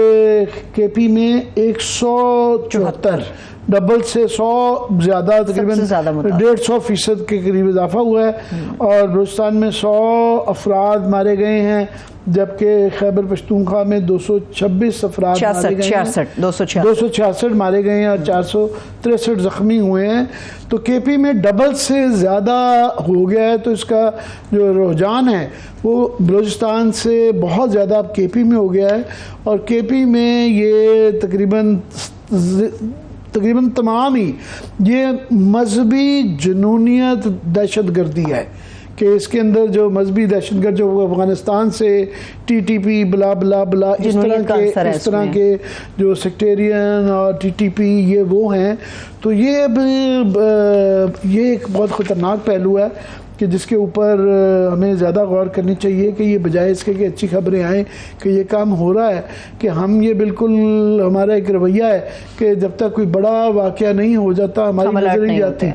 KP में 174, डबल से 100 ज़्यादा, तकरीबन 150% के करीब इजाफा हुआ है। और बलूचिस्तान में 100 अफराद मारे गए हैं, जबकि खैबर पख्तूनख्वा में 226 अफराद मारे गए हैं, 266 मारे गए हैं और 463 ज़ख्मी हुए हैं। तो KP में डबल से ज़्यादा हो गया है। तो इसका जो रुझान है वो बलूचिस्तान से बहुत ज़्यादा अब KP में हो गया है, और KP में ये तकरीबन तमाम ही ये मजहबी जुनूनियत दहशतगर्दी है, कि इसके अंदर जो मजहबी दहशतगर्द जो अफगानिस्तान से TTP बला बला बला इस तरह के जो सेक्टेरियन और TTP ये वो हैं। तो ये अब ये एक बहुत ख़तरनाक पहलू है कि जिसके ऊपर हमें ज़्यादा गौर करनी चाहिए, कि ये बजाय इसके कि अच्छी खबरें आएँ कि ये काम हो रहा है, कि हम ये बिल्कुल, हमारा एक रवैया है कि जब तक कोई बड़ा वाक़या नहीं हो जाता हमारी नज़र नहीं जाती।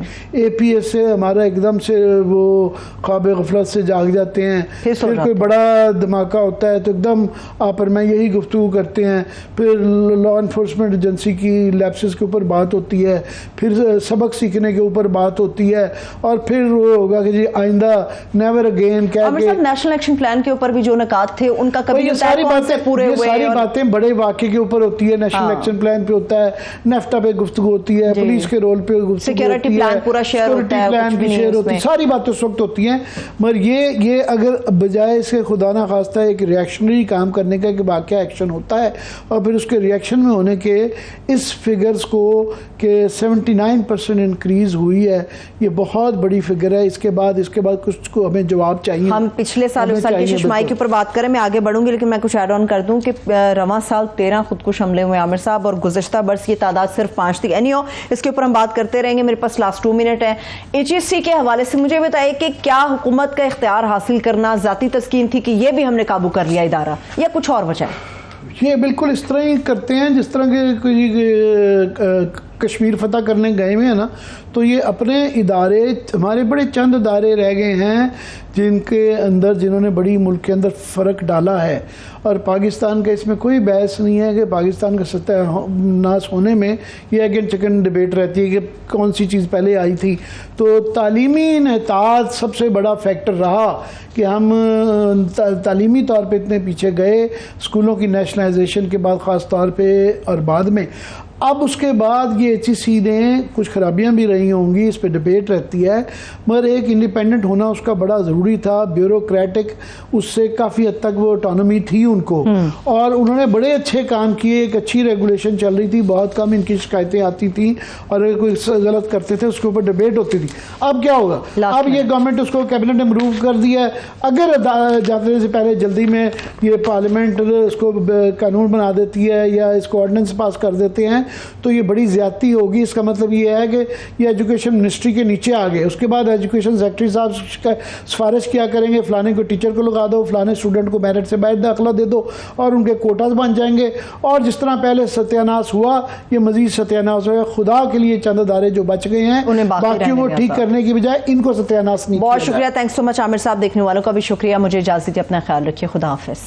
APS से हमारा एकदम से वो ख्वाब गफलत से जाग जाते हैं, फिर कोई बड़ा धमाका होता है तो एकदम आप और मैं यही गुफ्तगू करते हैं, फिर लॉ इन्फोर्समेंट एजेंसी की लैप्सेस के ऊपर बात होती है, फिर सबक सीखने के ऊपर बात होती है, और फिर वो होगा कि जी आइंदा नेवर अगेन कह के। नेशनल एक्शन प्लान के ऊपर भी जो नकात थे उनका कभी ये सारी बातें पूरे हुए, सारी बातें बड़े वाक़े के ऊपर होती है। नेशनल एक्शन प्लान पे होता है, नेफ्टा पे गुफ्तगू होती है, पुलिस के रोल पे गुफ्तगू, सिक्योरिटी प्लान पूरा शेयर होता है, प्लान भी शेयर होती है, सारी बातें उस वक्त होती हैं। मगर ये अगर बजाय इसके खुदा ना खास्ता एक रिएक्शनरी काम करने का, कि वाक़या एक्शन होता है और फिर उसके रिएक्शन में होने के इस फिगर्स को कि 79% इंक्रीज हुई है, ये बहुत बड़ी फिगर है। इसके बाद कुछ को हमें जवाब चाहिए। हम पिछले साल की शुमाई के ऊपर बात करें, मैं आगे बढ़ूंगी, लेकिन मैं कुछ ऐड ऑन कर दूं कि रवां साल 13 खुदकुश हमले हुए आमिर साहब, और गुज़श्ता बरस की तादाद सिर्फ 5 थी। एनीहो, इसके ऊपर हम बात करते रहेंगे, मेरे पास लास्ट 2 मिनट है। HSC के हवाले से मुझे बताइए कि क्या हुकूमत का इख्तियार हासिल करना ज़ाती तस्कीन थी कि ये भी हमने काबू कर लिया इदारा, या कुछ और वजह? ये बिल्कुल इस तरह ही करते हैं जिस तरह के कश्मीर फतह करने गए हुए हैं ना, तो ये अपने इदारे, हमारे बड़े चंद इदारे रह गए हैं जिन्होंने बड़ी मुल्क के अंदर फ़र्क डाला है। और पाकिस्तान का इसमें कोई बहस नहीं है कि पाकिस्तान का सत्यानाश होने में ये अगेन चिकन डिबेट रहती है कि कौन सी चीज़ पहले आई थी। तो तालीमी नेताज सबसे बड़ा फैक्टर रहा कि हम तालीमी तौर पे इतने पीछे गए, स्कूलों की नेशनलाइजेशन के बाद ख़ास तौर पे और बाद में। अब उसके बाद ये HEC ने कुछ खराबियां भी रही होंगी, इस पे डिबेट रहती है, मगर एक इंडिपेंडेंट होना उसका बड़ा ज़रूरी था। ब्यूरोक्रेटिक उससे काफ़ी हद तक वो ऑटोनॉमी थी उनको, और उन्होंने बड़े अच्छे काम किए। एक अच्छी रेगुलेशन चल रही थी, बहुत कम इनकी शिकायतें आती थी, और अगर कोई गलत करते थे उसके ऊपर डिबेट होती थी। अब क्या होगा, अब ये गवर्नमेंट उसको कैबिनेट ने अप्रूव कर दिया है। अगर जाने से पहले जल्दी में ये पार्लियामेंट इसको कानून बना देती है या इसको ऑर्डिनेंस पास कर देते हैं, तो ये बड़ी ज़्यादती होगी। इसका मतलब ये है कि ये एजुकेशन मिनिस्ट्री के नीचे आ गए। उसके बाद एजुकेशन सेक्रेटरी साहब सिफारिश किया करेंगे, फलाने को टीचर को लगा दो, फलाने स्टूडेंट को मेरिट से बाहर दाखिला दे दो, और उनके कोटाज बन जाएंगे। और जिस तरह पहले सत्यानाश हुआ, ये मजीद सत्यानाश होगा। खुदा के लिए चंद अदारे जो बच गए हैं, बाकियों को ठीक करने की बजाय इनको सत्यानाश नहीं। बहुत शुक्रिया, थैंक्स सो मच आमिर साहब। देखने वालों का भी शुक्रिया। मुझे इजाजत दीजिए, अपना ख्याल रखिए, खुदा हाफिज।